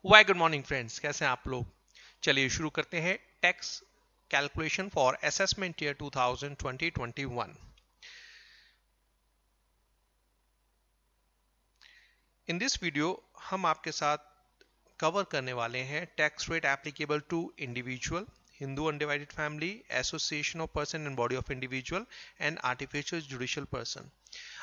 Y good morning friends, कैसे हैं आप लोग। चलिए शुरू करते हैं tax calculation for assessment year 2020-21। In this video हम आपके साथ कवर करने वाले हैं tax rate applicable to individual, Hindu undivided family, association of person and body of individual and artificial judicial person.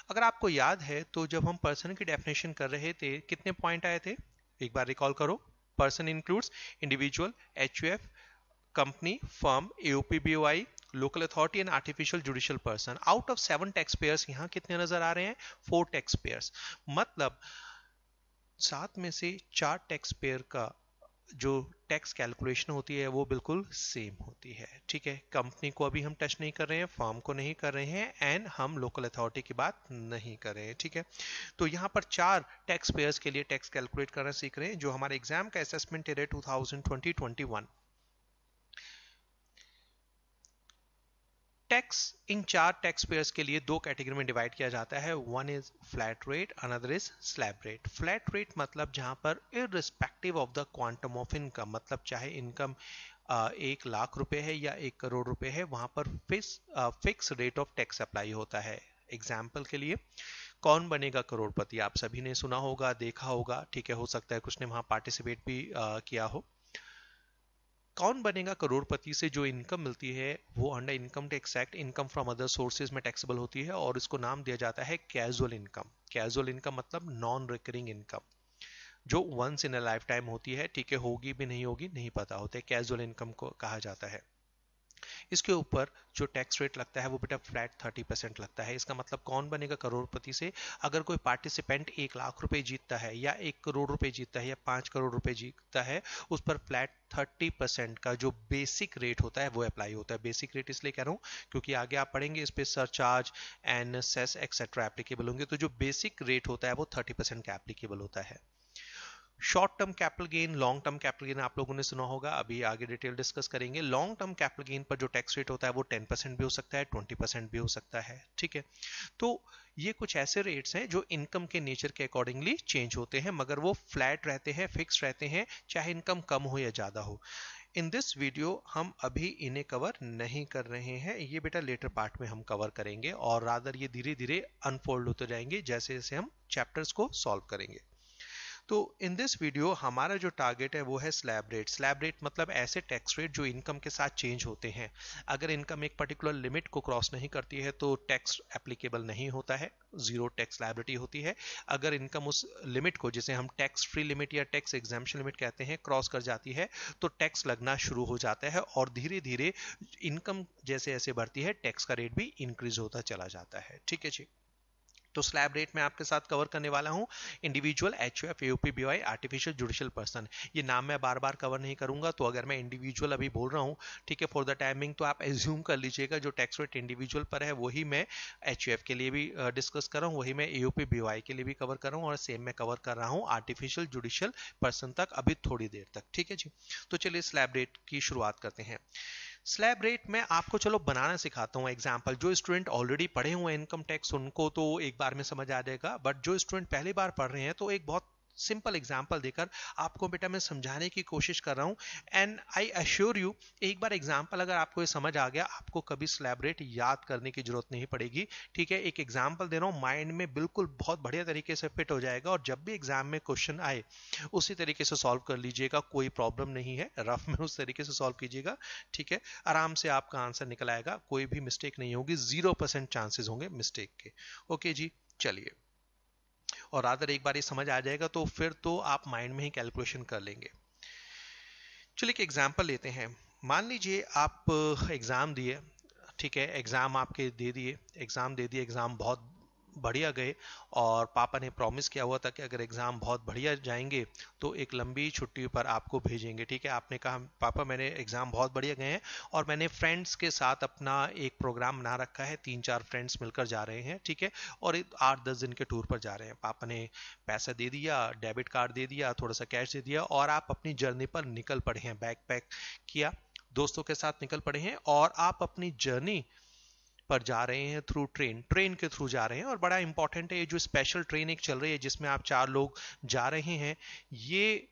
अगर आपको याद है तो जब हम पर्सन की डेफिनेशन कर रहे थे कितने पॉइंट आए थे, एक बार रिकॉल करो। Person includes individual, HUF, company, firm, AOP, BOI, local authority and artificial judicial person. Out of 7 tax payers यहाँ कितने नजर आ रहे हैं? 4 टैक्स पेयर्स। मतलब 7 में से 4 टैक्स पेयर का जो टैक्स कैलकुलेशन होती है वो बिल्कुल सेम होती है। ठीक है, कंपनी को अभी हम टच नहीं कर रहे हैं, फर्म को नहीं कर रहे हैं, एंड हम लोकल अथॉरिटी की बात नहीं कर रहे हैं। ठीक है, तो यहाँ पर 4 टैक्स पेयर्स के लिए टैक्स कैलकुलेट करना सीख रहे हैं जो हमारे एग्जाम का असेसमेंट है 2020-21। टैक्स इन 4 टैक्स पेयर्स के लिए 2 कैटेगरी में डिवाइड किया जाता है। One is flat rate, another is slab rate. Flat rate मतलब जहां पर irrespective of the quantum of income, मतलब चाहे इनकम 1 लाख रुपए है या 1 करोड़ रुपए है, वहां पर fix rate of tax apply होता है। एग्जाम्पल के लिए, कौन बनेगा करोड़पति आप सभी ने सुना होगा, देखा होगा। ठीक है, हो सकता है कुछ ने वहां पार्टिसिपेट भी किया हो। कौन बनेगा करोड़पति से जो इनकम मिलती है वो under income tax act income from other sources में टैक्सेबल होती है, और इसको नाम दिया जाता है कैजुअल इनकम। कैजुअल इनकम मतलब नॉन रिकरिंग इनकम, जो once in a life time होती है। ठीक है, होगी भी नहीं होगी नहीं पता होता है, कैजुअल इनकम को कहा जाता है। इसके ऊपर जो टैक्स रेट लगता है वो बेटा फ्लैट 30% लगता है। इसका मतलब कौन बनेगा करोड़पति से? अगर कोई पार्टिसिपेंट 1 लाख रुपए जीतता है या 1 करोड़ रुपए जीतता है या 5 करोड़ रुपए जीतता है, उस पर फ्लैट 30% का जो बेसिक रेट होता है वो अप्लाई होता है। बेसिक रेट इसलिए कह रहा हूँ क्योंकि आगे आप पढ़ेंगे इस पे surcharge and cess etcetera applicable होंगे, तो जो बेसिक रेट होता है वो 30% का एप्लीकेबल होता है। Short term capital gain, long term capital gain आप लोगों ने सुना होगा, अभी आगे डिटेल डिस्कस करेंगे। लॉन्ग टर्म कैपिटल गेन पर जो टैक्स रेट होता है वो 10% भी हो सकता है, 20% भी हो सकता है। ठीक है, तो ये कुछ ऐसे रेट्स हैं जो इनकम के नेचर के अकॉर्डिंगली चेंज होते हैं, मगर वो फ्लैट रहते हैं, फिक्स रहते हैं, चाहे इनकम कम हो या ज्यादा हो। इन दिस वीडियो हम अभी इन्हें कवर नहीं कर रहे हैं, ये बेटा लेटर पार्ट में हम कवर करेंगे, और रादर ये धीरे धीरे अनफोल्ड होते जाएंगे जैसे जैसे हम चैप्टर्स को सॉल्व करेंगे। तो इन दिस वीडियो हमारा जो टारगेट है वो है स्लैब रेट। स्लैब रेट मतलब ऐसे टैक्स रेट जो इनकम के साथ चेंज होते हैं। अगर इनकम एक पर्टिकुलर लिमिट को क्रॉस नहीं करती है तो टैक्स एप्लीकेबल नहीं होता है, जीरो टैक्स लायबिलिटी होती है। अगर इनकम उस लिमिट को, जिसे हम टैक्स फ्री लिमिट या टैक्स एग्जाम्पशन लिमिट कहते हैं, क्रॉस कर जाती है तो टैक्स लगना शुरू हो जाता है, और धीरे धीरे इनकम जैसे जैसे बढ़ती है टैक्स का रेट भी इंक्रीज होता चला जाता है। ठीक है जी, तो स्लैब रेट में आपके साथ कवर करने वाला हूं individual, HUF, AOP, BOI, artificial judicial person. ये नाम मैं बार बार कवर नहीं करूंगा, तो अगर मैं इंडिविजुअल अभी बोल रहा हूं, ठीक है, फॉर द टाइमिंग, तो आप एज्यूम कर लीजिएगा जो टैक्स रेट इंडिविजुअल पर है वही मैं एचयूएफ के लिए भी डिस्कस कर रहा हूं, वही मैं एओपी, बीओआई के लिए भी कवर कर रहा हूं, और सेम मैं कवर कर रहा हूं आर्टिफिशियल जुडिशियल पर्सन तक अभी थोड़ी देर तक। ठीक है जी, तो चलिए स्लैब रेट की शुरुआत करते हैं। स्लैब रेट में आपको चलो बनाना सिखाता हूँ एग्जाम्पल। जो स्टूडेंट ऑलरेडी पढ़े हुए हैं इनकम टैक्स उनको तो एक बार में समझ आ जाएगा, बट जो स्टूडेंट पहली बार पढ़ रहे हैं तो एक बहुत सिंपल एग्जाम्पल देकर आपको बेटा मैं समझाने की कोशिश कर रहा हूं। एंड आई अश्योर यू, एक बार एग्जाम्पल अगर आपको ये समझ आ गया, आपको कभी स्लैब रेट याद करने की जरूरत नहीं पड़ेगी। ठीक है, एक एग्जाम्पल दे रहा हूं, माइंड में बिल्कुल बहुत बढ़िया तरीके से फिट हो जाएगा, और जब भी एग्जाम में क्वेश्चन आए उसी तरीके से सॉल्व कर लीजिएगा, कोई प्रॉब्लम नहीं है, रफ में उस तरीके से सॉल्व कीजिएगा। ठीक है, आराम से आपका आंसर निकल आएगा, कोई भी मिस्टेक नहीं होगी, 0% चांसेस होंगे मिस्टेक के। ओके जी, चलिए, और अगर एक बार ये समझ आ जाएगा तो फिर तो आप माइंड में ही कैलकुलेशन कर लेंगे। चलिए एक एग्जांपल लेते हैं। मान लीजिए आप एग्जाम दिए, ठीक है, एग्जाम आपके दे दिए, एग्जाम दे दिए, एग्जाम बहुत बढ़िया गए, और पापा ने प्रॉमिस किया हुआ था कि अगर एग्जाम बहुत बढ़िया जाएंगे तो एक लंबी छुट्टी पर आपको भेजेंगे। ठीक है, आपने कहा पापा मैंने एग्जाम बहुत बढ़िया गए हैं, और मैंने फ्रेंड्स के साथ अपना एक प्रोग्राम बना रखा है, 3-4 फ्रेंड्स मिलकर जा रहे हैं। ठीक है, और 8-10 दिन के टूर पर जा रहे हैं। पापा ने पैसा दे दिया, डेबिट कार्ड दे दिया, थोड़ा सा कैश दे दिया, और आप अपनी जर्नी पर निकल पड़े हैं, बैग पैक किया, दोस्तों के साथ निकल पड़े हैं, और आप अपनी जर्नी पर जा रहे हैं थ्रू ट्रेन, ट्रेन के थ्रू जा रहे हैं। और बड़ा इंपॉर्टेंट है, ये जो स्पेशल ट्रेन एक चल रही है जिसमें आप 4 लोग जा रहे हैं, ये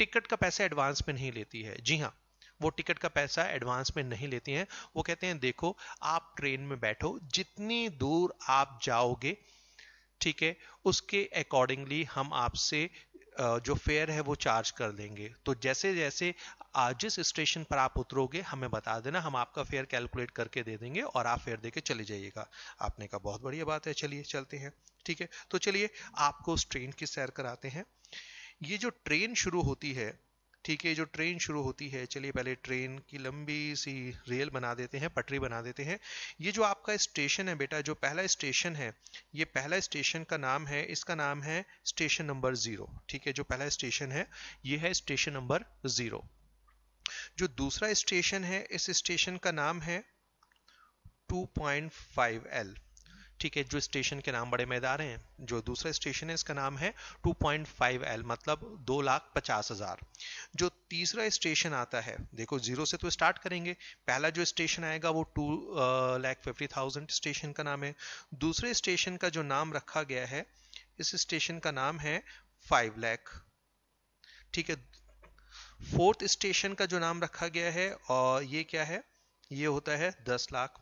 टिकट का पैसा एडवांस में नहीं लेती है। जी हाँ, वो टिकट का पैसा एडवांस में नहीं लेती हैं। वो कहते हैं देखो आप ट्रेन में बैठो, जितनी दूर आप जाओगे, ठीक है, उसके अकॉर्डिंगली हम आपसे जो फेयर है वो चार्ज कर देंगे। तो जैसे जैसे जिस स्टेशन पर आप उतरोगे हमें बता देना, हम आपका फेयर कैलकुलेट करके दे देंगे और आप फेयर देके चले जाइएगा। आपने कहा बहुत बढ़िया बात है, चलिए चलते हैं। ठीक है, तो चलिए आपको उस ट्रेन की सैर कराते हैं। ये जो ट्रेन शुरू होती है, ठीक है, जो ट्रेन शुरू होती है, चलिए पहले ट्रेन की लंबी सी रेल बना देते हैं, पटरी बना देते हैं। ये जो आपका स्टेशन है बेटा, जो पहला स्टेशन है, ये पहला स्टेशन का नाम है, इसका नाम है स्टेशन नंबर 0। ठीक है, जो पहला स्टेशन है ये है स्टेशन नंबर 0। जो दूसरा स्टेशन है, इस स्टेशन का नाम है 2.5L। ठीक है, जो स्टेशन के नाम बड़े मजेदार हैं। जो दूसरा स्टेशन है इसका नाम है 2.5L, मतलब 2,50,000। जो तीसरा स्टेशन आता है, देखो 0 से तो स्टार्ट करेंगे, पहला जो स्टेशन आएगा वो 2,50,000 स्टेशन का नाम है। दूसरे स्टेशन का जो नाम रखा गया है, इस स्टेशन का नाम है 5 लाख। ठीक है, फोर्थ स्टेशन का जो नाम रखा गया है और ये क्या है, ये होता है 10 लाख।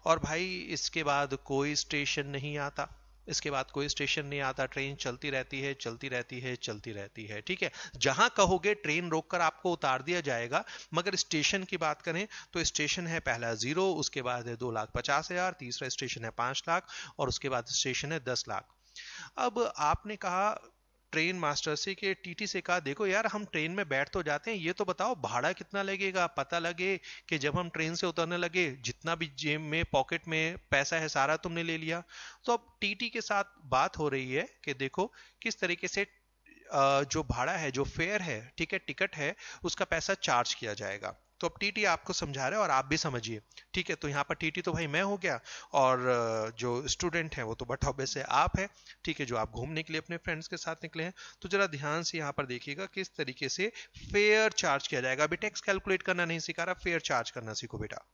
और भाई इसके बाद कोई स्टेशन नहीं आता, इसके बाद कोई स्टेशन नहीं आता, ट्रेन चलती रहती है, चलती रहती है, चलती रहती है। ठीक है, जहां कहोगे ट्रेन रोककर आपको उतार दिया जाएगा। मगर स्टेशन की बात करें तो स्टेशन है पहला 0, उसके बाद है 2,50,000, तीसरा स्टेशन है 5 लाख और उसके बाद स्टेशन है 10 लाख। अब आपने कहा ट्रेन मास्टर से कि टीटी से कहा देखो यार हम ट्रेन में बैठ तो जाते हैं, ये तो बताओ भाड़ा कितना लगेगा, पता लगे कि जब हम ट्रेन से उतरने लगे जितना भी जेब में पॉकेट में पैसा है सारा तुमने ले लिया। तो अब टीटी के साथ बात हो रही है कि देखो किस तरीके से जो भाड़ा है, जो फेयर है, ठीक है, टिकट है, उसका पैसा चार्ज किया जाएगा। तो अब टीटी आपको समझा रहा है और आप भी समझिए। ठीक है, तो यहाँ पर टीटी तो भाई मैं हो गया और जो स्टूडेंट है वो तो बट ऑब्वियस है आप है। ठीक है, जो आप घूमने के लिए अपने फ्रेंड्स के साथ निकले हैं। तो जरा ध्यान से यहाँ पर देखिएगा किस तरीके से फेयर चार्ज किया जाएगा। अभी टैक्स कैलकुलेट करना नहीं सिखा रहा, फेयर चार्ज करना सीखो बेटा।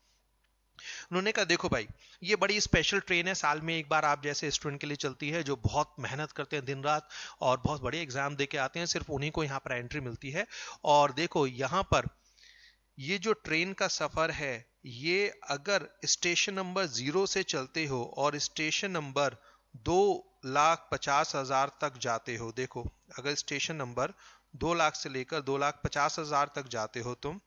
उन्होंने कहा देखो भाई ये बड़ी स्पेशल ट्रेन है, साल में एक बार आप जैसे स्टूडेंट के लिए चलती है, जो बहुत मेहनत करते हैं दिन रात और बहुत बड़े एग्जाम दे के आते हैं, सिर्फ उन्हीं को यहाँ पर एंट्री मिलती है। और देखो यहाँ पर ये जो ट्रेन का सफर है, ये अगर स्टेशन नंबर 0 से चलते हो और स्टेशन नंबर 2,50,000 तक जाते हो, देखो अगर स्टेशन नंबर 2 लाख से लेकर 2,50,000 तक जाते हो तुम,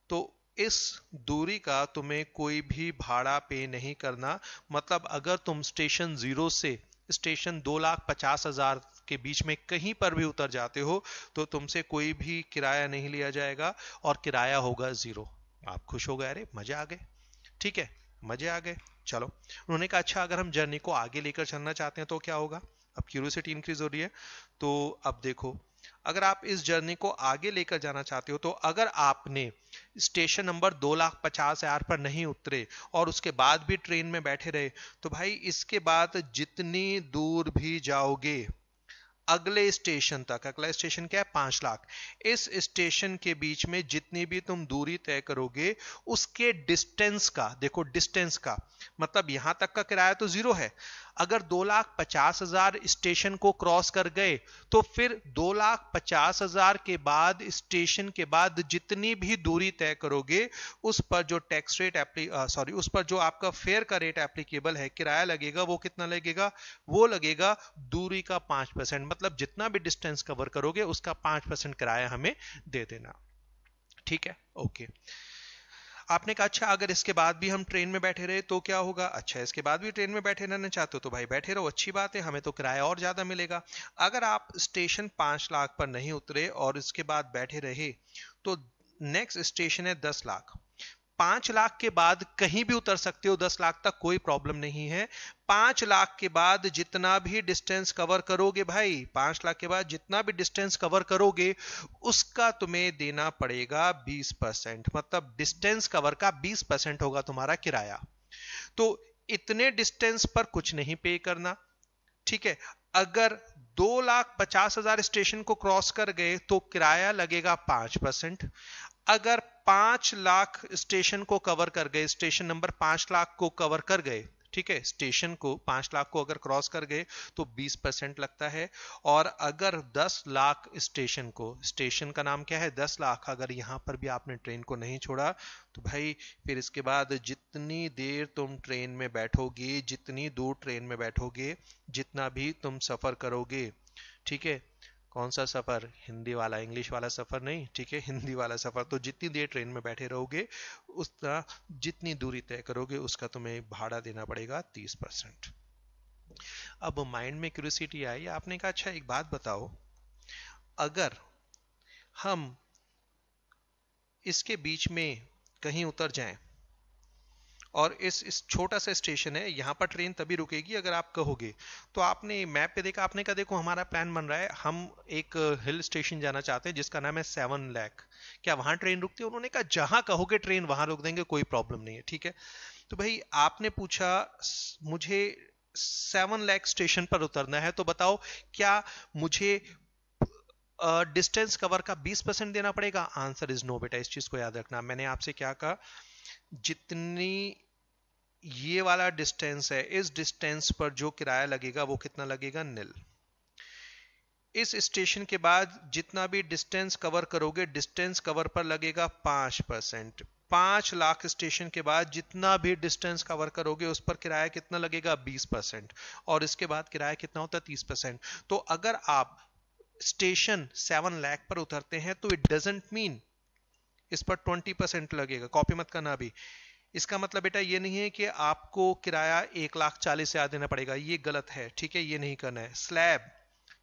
तो इस दूरी का तुम्हें कोई भी भाड़ा पे नहीं करना। मतलब अगर तुम स्टेशन 0 से स्टेशन 2,50,000 के बीच में कहीं पर भी उतर जाते हो तो तुमसे कोई भी किराया नहीं लिया जाएगा और किराया होगा 0। आप खुश हो गए, अरे मजे आ गए। ठीक है, मजे आ गए। चलो, उन्होंने कहा अच्छा अगर हम जर्नी को आगे लेकर चलना चाहते हैं तो क्या होगा। अब क्यूरियोसिटी इंक्रीज हो रही है। तो अब देखो अगर आप इस जर्नी को आगे लेकर जाना चाहते हो तो अगर आपने स्टेशन नंबर 2,50,000 पर नहीं उतरे और उसके बाद भी ट्रेन में बैठे रहे, तो भाई इसके बाद जितनी दूर भी जाओगे अगले स्टेशन तक, अगला स्टेशन क्या है 5 लाख, इस स्टेशन के बीच में जितनी भी तुम दूरी तय करोगे उसके डिस्टेंस का, देखो डिस्टेंस का मतलब यहां तक का किराया तो 0 है। अगर 2,50,000 स्टेशन को क्रॉस कर गए तो फिर 2,50,000 के बाद स्टेशन के बाद जितनी भी दूरी तय करोगे उस पर जो टैक्स रेट उस पर जो आपका फेयर का रेट एप्लीकेबल है, किराया लगेगा, वो कितना लगेगा, वो लगेगा दूरी का 5%। मतलब जितना भी डिस्टेंस कवर करोगे उसका 5% किराया हमें दे देना। ठीक है, ओके। आपने कहा अच्छा अगर इसके बाद भी हम ट्रेन में बैठे रहे तो क्या होगा। अच्छा इसके बाद भी ट्रेन में बैठे रहना चाहते हो तो भाई बैठे रहो, अच्छी बात है, हमें तो किराया और ज्यादा मिलेगा। अगर आप स्टेशन 5 लाख पर नहीं उतरे और इसके बाद बैठे रहे तो नेक्स्ट स्टेशन है 10 लाख। 5 लाख के बाद कहीं भी उतर सकते हो, 10 लाख तक कोई प्रॉब्लम नहीं है। 5 लाख के बाद जितना भी डिस्टेंस कवर करोगे भाई, 5 लाख के बाद जितना भी डिस्टेंस कवर करोगे उसका तुम्हें देना पड़ेगा 20%। मतलब डिस्टेंस कवर का 20% होगा तुम्हारा किराया। तो इतने डिस्टेंस पर कुछ नहीं पे करना। ठीक है, अगर 2,50,000 स्टेशन को क्रॉस कर गए तो किराया लगेगा 5%। अगर 5 लाख स्टेशन को कवर कर गए, स्टेशन नंबर 5 लाख को कवर कर गए, ठीक है, स्टेशन को 5 लाख को अगर क्रॉस कर गए तो 20% लगता है। और अगर 10 लाख स्टेशन को, स्टेशन का नाम क्या है 10 लाख, अगर यहां पर भी आपने ट्रेन को नहीं छोड़ा तो भाई फिर इसके बाद जितनी देर तुम ट्रेन में बैठोगे, जितनी दूर ट्रेन में बैठोगे, जितना भी तुम सफर करोगे, ठीक है, कौन सा सफर, हिंदी वाला, इंग्लिश वाला सफर नहीं, ठीक है, हिंदी वाला सफर, तो जितनी देर ट्रेन में बैठे रहोगे उसका, जितनी दूरी तय करोगे उसका तुम्हें भाड़ा देना पड़ेगा 30%। अब माइंड में क्यूरियोसिटी आई, आपने कहा अच्छा एक बात बताओ, अगर हम इसके बीच में कहीं उतर जाएं और इस छोटा सा स्टेशन है, यहां पर ट्रेन तभी रुकेगी अगर आप कहोगे, तो आपने मैप पे देखा, आपने कहा देखो हमारा प्लान बन रहा है, हम एक हिल स्टेशन जाना चाहते हैं जिसका नाम है 7 लाख, क्या वहां ट्रेन रुकती है? उन्होंने कहा जहां कहोगे ट्रेन वहां रोक देंगे, कोई प्रॉब्लम नहीं है, ठीक है। तो भाई आपने पूछा मुझे 7 लाख स्टेशन पर उतरना है, तो बताओ क्या मुझे डिस्टेंस कवर का 20% देना पड़ेगा? आंसर इज नो बेटा, इस चीज को याद रखना। मैंने आपसे क्या कहा, जितनी ये वाला डिस्टेंस है, इस डिस्टेंस पर जो किराया लगेगा वो कितना लगेगा? निल। इस स्टेशन के बाद जितना भी डिस्टेंस कवर करोगे, डिस्टेंस कवर पर लगेगा 5%। 5 लाख स्टेशन के बाद जितना भी डिस्टेंस कवर करोगे उस पर किराया कितना लगेगा? 20%। और इसके बाद किराया कितना होता है? 30%। तो अगर आप स्टेशन 7 लाख पर उतरते हैं तो इट डजंट मीन इस पर 20% लगेगा, कॉपी मत करना अभी। इसका मतलब बेटा ये नहीं है कि आपको किराया 1,40,000 देना पड़ेगा, ये गलत है, ठीक है, ये नहीं करना है। स्लैब,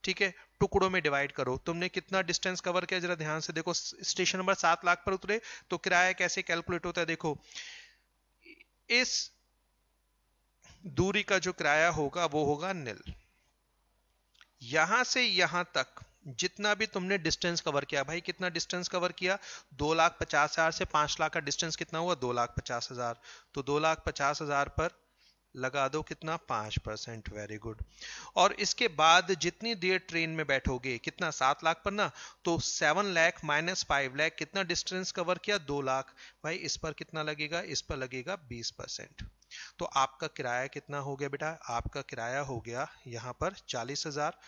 ठीक है, टुकड़ों में डिवाइड करो। तुमने कितना डिस्टेंस कवर किया जरा ध्यान से देखो, स्टेशन नंबर 7 लाख पर उतरे तो किराया कैसे कैलकुलेट होता है? देखो, इस दूरी का जो किराया होगा वो होगा निल। यहां से यहां तक जितना भी तुमने डिस्टेंस कवर किया, भाई कितना डिस्टेंस कवर किया? 2,50,000 से 5 लाख का डिस्टेंस कितना हुआ? 2,50,000। तो 2,50,000 पर लगा दो कितना? 5%। Very good. और इसके बाद जितनी देर ट्रेन में बैठोगे, कितना? 7 लाख पर ना, तो 7 लाख माइनस 5 लाख, कितना डिस्टेंस कवर किया? 2 लाख। भाई इस पर कितना लगेगा? इस पर लगेगा 20%। तो आपका किराया कितना हो गया बेटा? आपका किराया हो गया यहां पर 40,000।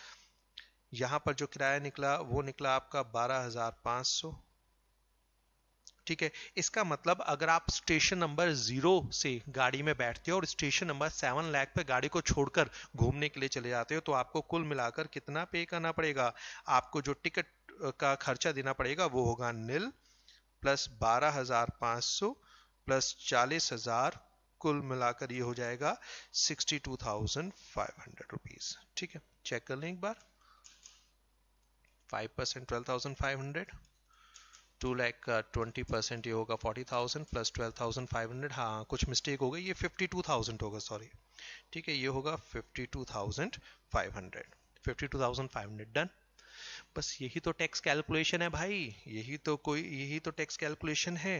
यहां पर जो किराया निकला वो निकला आपका 12,500। ठीक है, इसका मतलब अगर आप स्टेशन नंबर 0 से गाड़ी में बैठते हो और स्टेशन नंबर 7 लाख पे गाड़ी को छोड़कर घूमने के लिए चले जाते हो, तो आपको कुल मिलाकर कितना पे करना पड़ेगा? आपको जो टिकट का खर्चा देना पड़ेगा वो होगा निल प्लस 12,500 प्लस 40,000, कुल मिलाकर ये हो जाएगा 62,500 रुपीज। ठीक है, चेक कर लें एक बार। 5% 12,500, 2 लाख का 20% ये होगा 40,000 प्लस 12,500, हाँ कुछ मिस्टेक हो गई, ये 52,000 होगा, सॉरी। ठीक है, ये होगा 52,500, 52,500 डन। बस यही तो टैक्स कैलकुलेशन है भाई, यही तो टैक्स कैलकुलेशन है।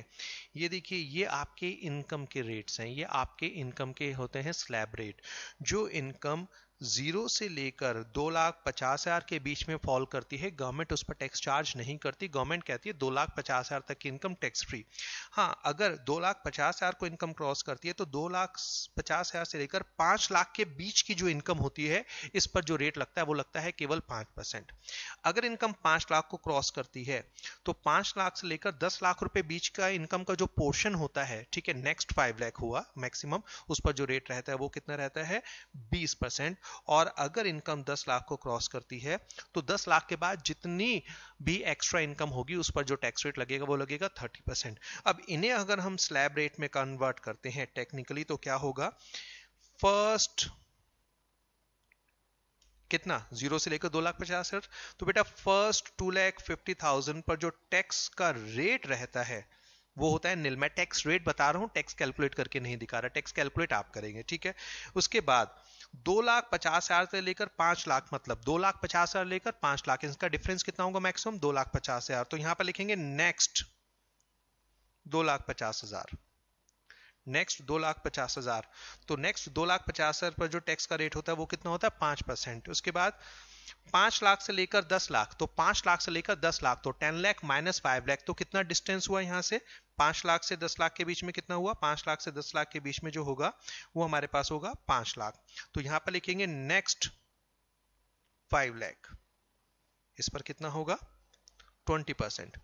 ये देखिए, ये आपके इनकम के रेट्स हैं, ये आपके इनकम के होते हैं स्लैब रेट। जो इनकम 0 से लेकर 2,50,000 के बीच में फॉल करती है, गवर्नमेंट उस पर टैक्स चार्ज नहीं करती। गवर्नमेंट कहती है 2,50,000 तक की इनकम टैक्स फ्री। हाँ, अगर 2,50,000 को इनकम क्रॉस करती है तो 2,50,000 से लेकर 5 लाख के बीच की जो इनकम होती है, इस पर जो रेट लगता है वो लगता है केवल 5%। अगर इनकम 5 लाख को क्रॉस करती है तो 5 लाख से लेकर 10 लाख रुपए बीच का इनकम का जो पोर्शन होता है, ठीक है, नेक्स्ट 5 लाख हुआ मैक्सिमम, उस पर जो रेट रहता है वो कितना रहता है? 20%। और अगर इनकम 10 लाख को क्रॉस करती है तो 10 लाख के बाद जितनी भी एक्स्ट्रा इनकम होगी उस पर जो टैक्स रेट लगेगा वो लगेगा 30%। अब इन्हें अगर हम स्लैब रेट में कन्वर्ट करते हैं टेक्निकली तो क्या होगा? फर्स्ट कितना? 0 से लेकर 2,50,000, तो बेटा फर्स्ट 2,50,000 पर जो टैक्स का रेट रहता है वो होता है निल। मैं टैक्स रेट बता रहा हूं, टैक्स कैलकुलेट करके नहीं दिखा रहा, टैक्स कैलकुलेट आप करेंगे, ठीक है। उसके बाद 2,50,000 से लेकर 5 लाख, मतलब 2,50,000 लेकर 5 लाख, इसका डिफरेंस कितना होगा मैक्सिमम? 2,50,000। तो यहां पर लिखेंगे नेक्स्ट 2,50,000, नेक्स्ट 2,50,000। तो नेक्स्ट 2,50,000 पर जो टैक्स का रेट होता है वो कितना होता है? 5%। उसके बाद 5 लाख से लेकर 10 लाख, तो 5 लाख से लेकर 10 लाख तो 10 लाख माइनस 5 लाख, तो कितना डिस्टेंस हुआ यहां से? 5 लाख से 10 लाख के बीच में कितना हुआ? 5 लाख से 10 लाख के बीच में जो होगा वो हमारे पास होगा 5 लाख। तो यहां पर लिखेंगे नेक्स्ट 5 लाख, इस पर कितना होगा? 20%।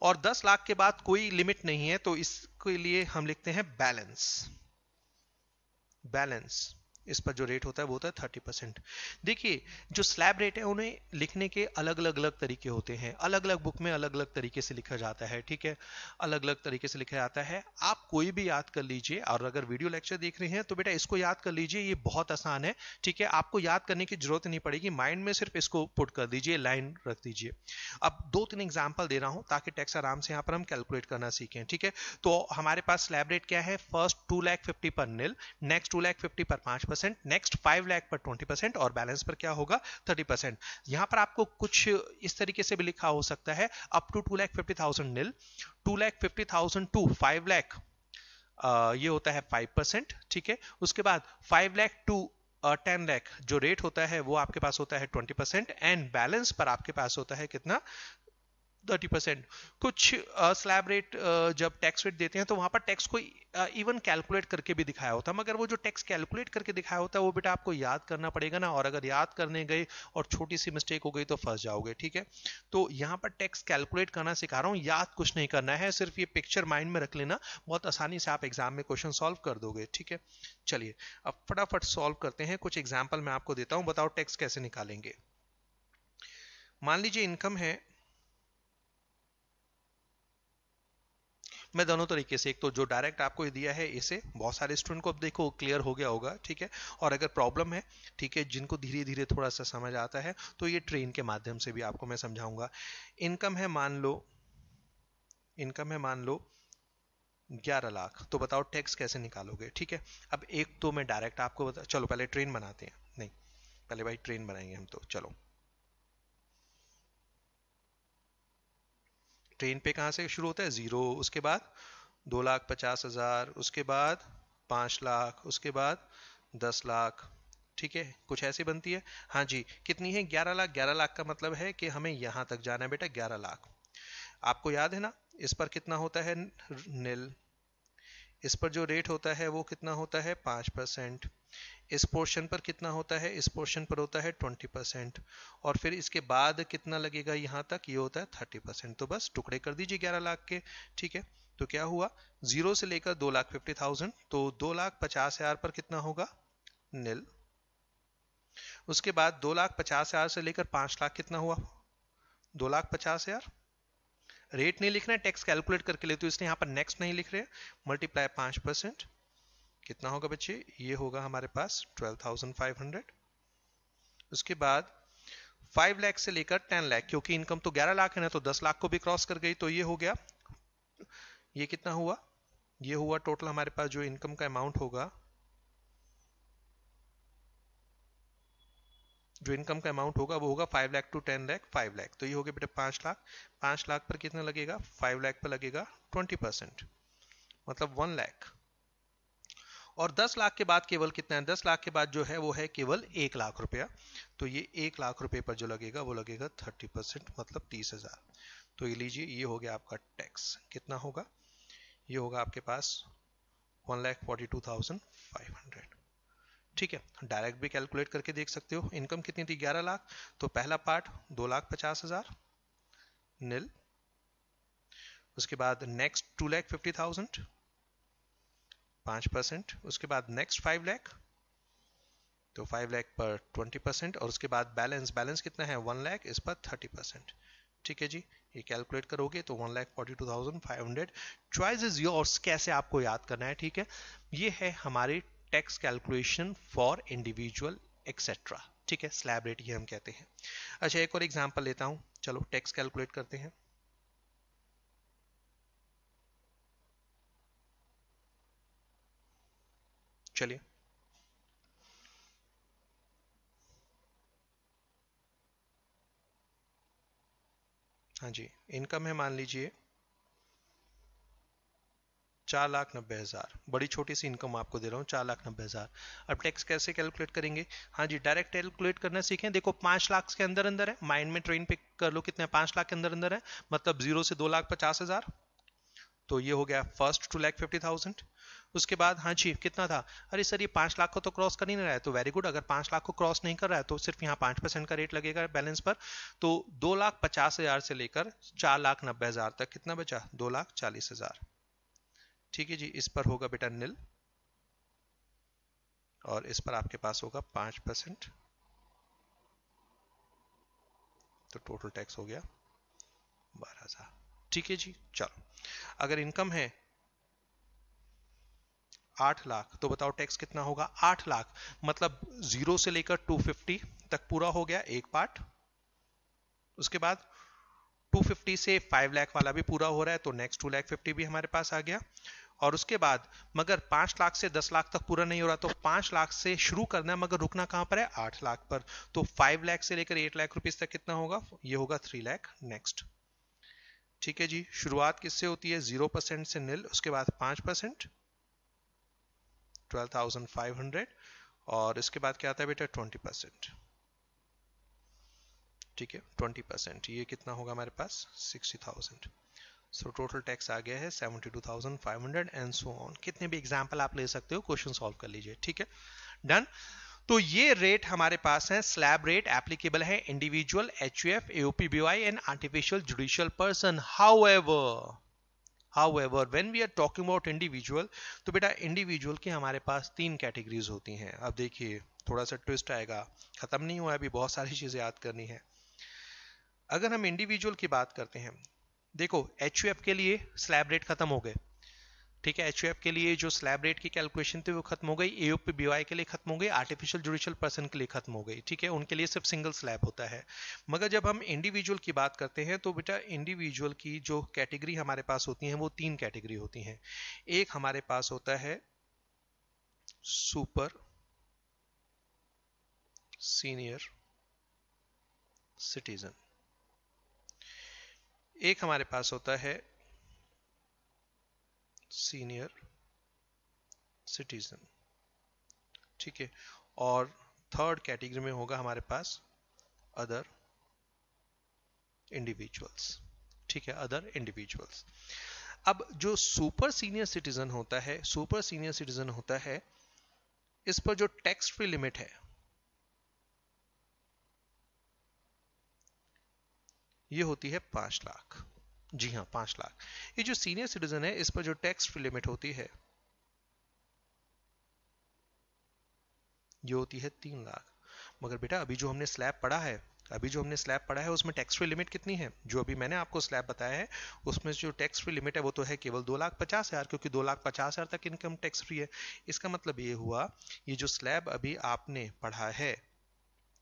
और 10 लाख के बाद कोई लिमिट नहीं है, तो इसके लिए हम लिखते हैं बैलेंस। बैलेंस, इस पर जो रेट होता है वो होता है 30%। देखिए, जो स्लैब रेट है उन्हें लिखने के अलग अलग तरीके होते हैं, अलग अलग बुक में अलग अलग तरीके से लिखा जाता है, ठीक है, अलग अलग तरीके से लिखा जाता है। आप कोई भी याद कर लीजिए, और अगर वीडियो लेक्चर देख रहे हैं तो बेटा इसको याद कर लीजिए, ये बहुत आसान है, ठीक है, आपको याद करने की जरूरत नहीं पड़ेगी, माइंड में सिर्फ इसको पुट कर दीजिए, लाइन रख दीजिए। अब 2-3 एग्जाम्पल दे रहा हूं ताकि टैक्स आराम से यहाँ पर हम कैलकुलेट करना सीखें, ठीक है। तो हमारे पास स्लैब रेट क्या है? फर्स्ट 2,50,000 पर नील, नेक्स्ट 2,50,000 पर 5%, नेक्स्ट 5 लाख पर 20%, और बैलेंस पर क्या होगा? 30%। यहां पर आपको कुछ इस तरीके से भी लिखा हो सकता है, up to 2,50,000 nil, 2,50,000 to 5 lakh, ये होता है 5%, ठीक है। उसके बाद 5 लाख टू 10 लाख जो रेट होता है वो आपके पास होता है 20%, एंड बैलेंस पर आपके पास होता है कितना? 30%। कुछ स्लैब रेट जब टैक्स रेट देते हैं तो वहां पर टैक्स को इवन कैलकुलेट करके भी दिखाया होता है, मगर वो जो टैक्स कैलकुलेट करके दिखाया होता है वो बेटा आपको याद करना पड़ेगा ना, और अगर याद करने गए और छोटी सी मिस्टेक हो गई तो फंस जाओगे, ठीक है। तो यहाँ पर टैक्स कैलकुलेट करना सिखा रहा हूँ, याद कुछ नहीं करना है, सिर्फ ये पिक्चर माइंड में रख लेना, बहुत आसानी से आप एग्जाम में क्वेश्चन सॉल्व कर दोगे, ठीक है। चलिए अब फटाफट सॉल्व करते हैं, कुछ एग्जाम्पल मैं आपको देता हूँ, बताओ टैक्स कैसे निकालेंगे। मान लीजिए इनकम है, मैं दोनों तरीके से, एक तो जो डायरेक्ट आपको दिया है इसे, बहुत सारे स्टूडेंट को अब देखो क्लियर हो गया होगा, ठीक है, और अगर प्रॉब्लम है, ठीक है, जिनको धीरे धीरे थोड़ा सा समझ आता है तो ये ट्रेन के माध्यम से भी आपको मैं समझाऊंगा। इनकम है मान लो, इनकम है मान लो 11 लाख, तो बताओ टैक्स कैसे निकालोगे, ठीक है। अब एक तो मैं डायरेक्ट आपको बता, चलो पहले ट्रेन बनाते हैं, नहीं पहले भाई ट्रेन बनाएंगे हम, तो चलो ट्रेन पे कहां से शुरू होता है? 0, उसके बाद 2,50,000, उसके बाद 5 लाख, उसके बाद 10 लाख, ठीक है, कुछ ऐसी बनती है। हाँ जी, कितनी है? 11 लाख। 11 लाख का मतलब है कि हमें यहां तक जाना है बेटा, 11 लाख। आपको याद है ना, इस पर कितना होता है? नील। इस पर जो रेट होता है वो कितना होता है? 5%। इस पोर्शन पर कितना होता है? इस पोर्शन पर होता है 20%। और फिर इसके बाद कितना लगेगा यहां तक? ये होता है 30%। तो बस टुकड़े कर दीजिए 11 लाख के, ठीक है। तो क्या हुआ? 0 से लेकर 2,50,000, तो 2,50,000 पर कितना होगा? नील। उसके बाद 2,50,000 से लेकर 5 लाख कितना हुआ? 2,50,000। रेट नहीं लिखना है, टैक्स कैलकुलेट करके ले, तो इसलिए यहां पर नेक्स्ट नहीं लिख रहे, मल्टीप्लाई 5%, कितना होगा बच्चे? ये होगा हमारे पास 12,500। उसके बाद 5 लाख से लेकर 10 लाख, क्योंकि इनकम तो 11 लाख है ना, तो 10 लाख को भी क्रॉस कर गई, तो ये हो गया, ये कितना हुआ? ये हुआ टोटल हमारे पास जो इनकम का अमाउंट होगा, जो इनकम का अमाउंट होगा वो होगा 5 लाख टू 10 लाख, 5 लाख, तो ये हो गया बेटा 5 लाख। 5 लाख पर कितना लगेगा? 5 लाख पर लगेगा 20%, मतलब 1 लाख। और 10 लाख के बाद केवल कितना है? 10 लाख के बाद जो है वो है केवल 1 लाख रुपया, तो ये 1 लाख रुपए पर जो लगेगा वो लगेगा 30%, मतलब 30,000। तो ये लीजिए, ये हो गया आपका टैक्स, कितना होगा? ये होगा आपके पास 1,42,500, ठीक है। डायरेक्ट भी कैलकुलेट करके देख सकते हो। इनकम कितनी थी? 11 लाख, तो पहला पार्ट 2,50,000 नील, उसके बाद नेक्स्ट 2,50,000 5%, उसके बाद नेक्स्ट 5 लाख, तो 5 लाख पर 20%, और उसके बाद बैलेंस, बैलेंस कितना है? 1 लाख, इस पर 30%, ठीक है जी। ये कैलकुलेट करोगे तो 1,42,500। चॉइस इज योर्स, कैसे आपको याद करना है, ठीक है। ये है हमारी tax calculation for individual etcetera, ठीक है, स्लैब रेट ये हम कहते हैं। अच्छा, एक और एग्जांपल लेता हूं, चलो टैक्स कैलकुलेट करते हैं। चलिए, हाँ जी, इनकम है मान लीजिए 4,90,000, बड़ी छोटी सी इनकम आपको दे रहा हूँ 4,90,000। अब टैक्स कैसे कैलकुलेट करेंगे? हाँ जी, डायरेक्ट कैलकुलेट करना सीखें। देखो 5 लाख के अंदर अंदर है, माइंड में ट्रेन पे कर लो कितने 5 लाख के अंदर अंदर है, मतलब 0 से 2,50,000, तो ये हो गया फर्स्ट 2,50,000। उसके बाद हाँ जी कितना था, अरे सर ये 5 लाख को तो क्रॉस कर ही नहीं रहा है, तो वेरी गुड, अगर 5 लाख को क्रॉस नहीं कर रहा है तो सिर्फ यहाँ 5% का रेट लगेगा बैलेंस पर। तो 2,50,000 से लेकर 4,90,000 तक कितना बचा, 2,40,000। ठीक है जी, इस पर होगा बेटा नील, और इस पर आपके पास होगा 5%, तो टोटल टैक्स हो गया 12,000। ठीक है जी, चलो अगर इनकम है 8 लाख तो बताओ टैक्स कितना होगा, 8 लाख मतलब 0 से लेकर 250 तक पूरा हो गया एक पार्ट। उसके बाद 250 से 5 लाख वाला भी पूरा हो रहा है, तो नेक्स्ट 2,50,000 भी हमारे पास आ गया। और उसके बाद मगर 5 लाख से 10 लाख तक पूरा नहीं हो रहा, तो 5 लाख से शुरू करना है मगर रुकना कहां पर है, 8 लाख पर। तो 5 लाख से लेकर 8 लाख रुपीस तक कितना होगा, ये होगा 3 लाख नेक्स्ट। ठीक है जी, शुरुआत किससे होती है, 0% से नील, उसके बाद 5% 12,500, और इसके बाद क्या आता है बेटा 20%। ठीक है 20%, ये कितना होगा हमारे पास 60,000। सो टोटल टैक्स आ गया है 72,500 एंड सो ऑन। कितने भी एग्जांपल आप ले सकते हो, क्वेश्चन सॉल्व कर लीजिए। ठीक है डन। तो ये रेट हमारे पास है, स्लैब रेट एप्लीकेबल है individual, HUF, AOP BOI and artificial judicial person. However when we are talking about individual, तो बेटा इंडिविजुअल की हमारे पास 3 कैटेगरीज होती हैं। अब देखिए थोड़ा सा ट्विस्ट आएगा, खत्म नहीं हुआ, अभी बहुत सारी चीजें याद करनी है। अगर हम इंडिविजुअल की बात करते हैं, देखो एचयूएफ के लिए स्लैब रेट खत्म हो गए। ठीक है, एचयूएफ के लिए जो स्लैब रेट की कैलकुलेशन थी वो खत्म हो गई, एओपीबीवाई के लिए खत्म हो गई, आर्टिफिशियल जुडिशियल पर्सन के लिए खत्म हो गई। ठीक है, उनके लिए सिर्फ सिंगल स्लैब होता है। मगर जब हम इंडिविजुअल की बात करते हैं तो बेटा इंडिविजुअल की जो कैटेगरी हमारे पास होती है वो 3 कैटेगरी होती हैं। एक हमारे पास होता है सुपर सीनियर सिटीजन, एक हमारे पास होता है सीनियर सिटीजन। ठीक है, और थर्ड कैटेगरी में होगा हमारे पास अदर इंडिविजुअल्स। ठीक है, अदर इंडिविजुअल्स। अब जो सुपर सीनियर सिटीजन होता है, सुपर सीनियर सिटीजन होता है, इस पर जो टैक्स फ्री लिमिट है ये होती है 5 लाख। जी हाँ 5 लाख। ये जो सीनियर सिटीजन है इस पर जो टैक्स फ्री लिमिट होती है ये होती है 3 लाख। मगर बेटा अभी जो हमने स्लैब पढ़ा है उसमें टैक्स फ्री लिमिट कितनी है, जो अभी मैंने आपको स्लैब बताया है उसमें जो टैक्स फ्री लिमिट है वो तो है केवल 2,50,000, क्योंकि 2,50,000 तक इनकम टैक्स फ्री है। इसका मतलब ये हुआ, ये जो स्लैब अभी आपने पढ़ा है,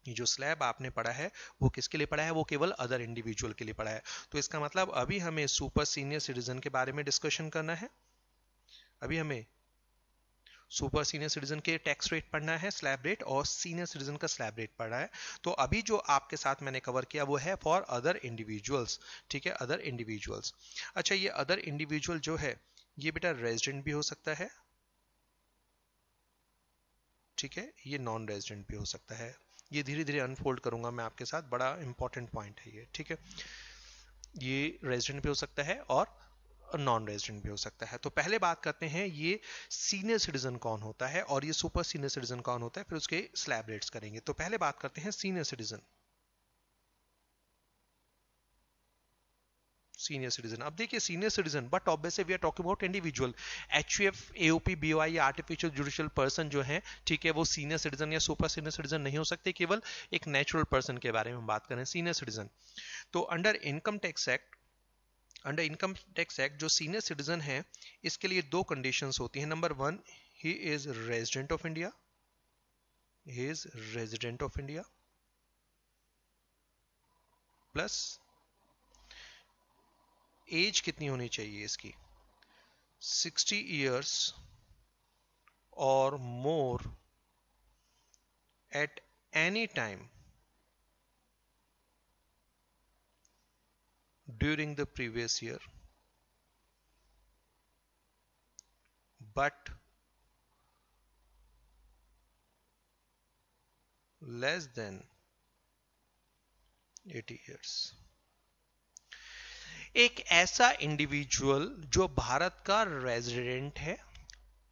ये जो स्लैब आपने पढ़ा है वो किसके लिए पढ़ा है, वो केवल अदर इंडिविजुअल के लिए पढ़ा है। तो इसका मतलब अभी हमें सुपर सीनियर सिटीजन के बारे में डिस्कशन करना है, अभी हमें सुपर सीनियर सिटीजन के टैक्स रेट पढ़ना है, स्लैब रेट, और सीनियर सिटीजन का स्लैब रेट पढ़ना है। तो अभी जो आपके साथ मैंने कवर किया वो है फॉर अदर इंडिविजुअल्स। ठीक है, अदर इंडिविजुअल्स। अच्छा, ये अदर इंडिविजुअल जो है ये बेटा रेजिडेंट भी हो सकता है, ठीक है, ये नॉन रेजिडेंट भी हो सकता है। ये धीरे धीरे अनफोल्ड करूंगा मैं आपके साथ, बड़ा इंपॉर्टेंट पॉइंट है ये। ठीक है, ये रेजिडेंट भी हो सकता है और नॉन रेजिडेंट भी हो सकता है। तो पहले बात करते हैं ये सीनियर सिटीजन कौन होता है और ये सुपर सीनियर सिटीजन कौन होता है, फिर उसके स्लैब रेट्स करेंगे। तो पहले बात करते हैं सीनियर सिटीजन। सीनियर सिटीजन, अब देखिए senior citizen, but obviously we are talking about individual. HUF, AOP, BOI या आर्टिफिशियल जुडिशियल पर्सन जो है, ठीक है, वो सीनियर सिटीजन या सुपर सीनियर सिटीजन नहीं हो सकते, केवल एक नेचुरल पर्सन के बारे में बात करें सीनियर सिटीजन। तो अंडर इनकम टैक्स एक्ट जो सीनियर सिटीजन है इसके लिए 2 कंडीशंस होती हैं। Number 1, he is resident of India, he is resident of India, plus age कितनी होनी चाहिए इसकी, 60 इयर्स और more at any time during the previous year, but less than 80 years। एक ऐसा इंडिविजुअल जो भारत का रेजिडेंट है,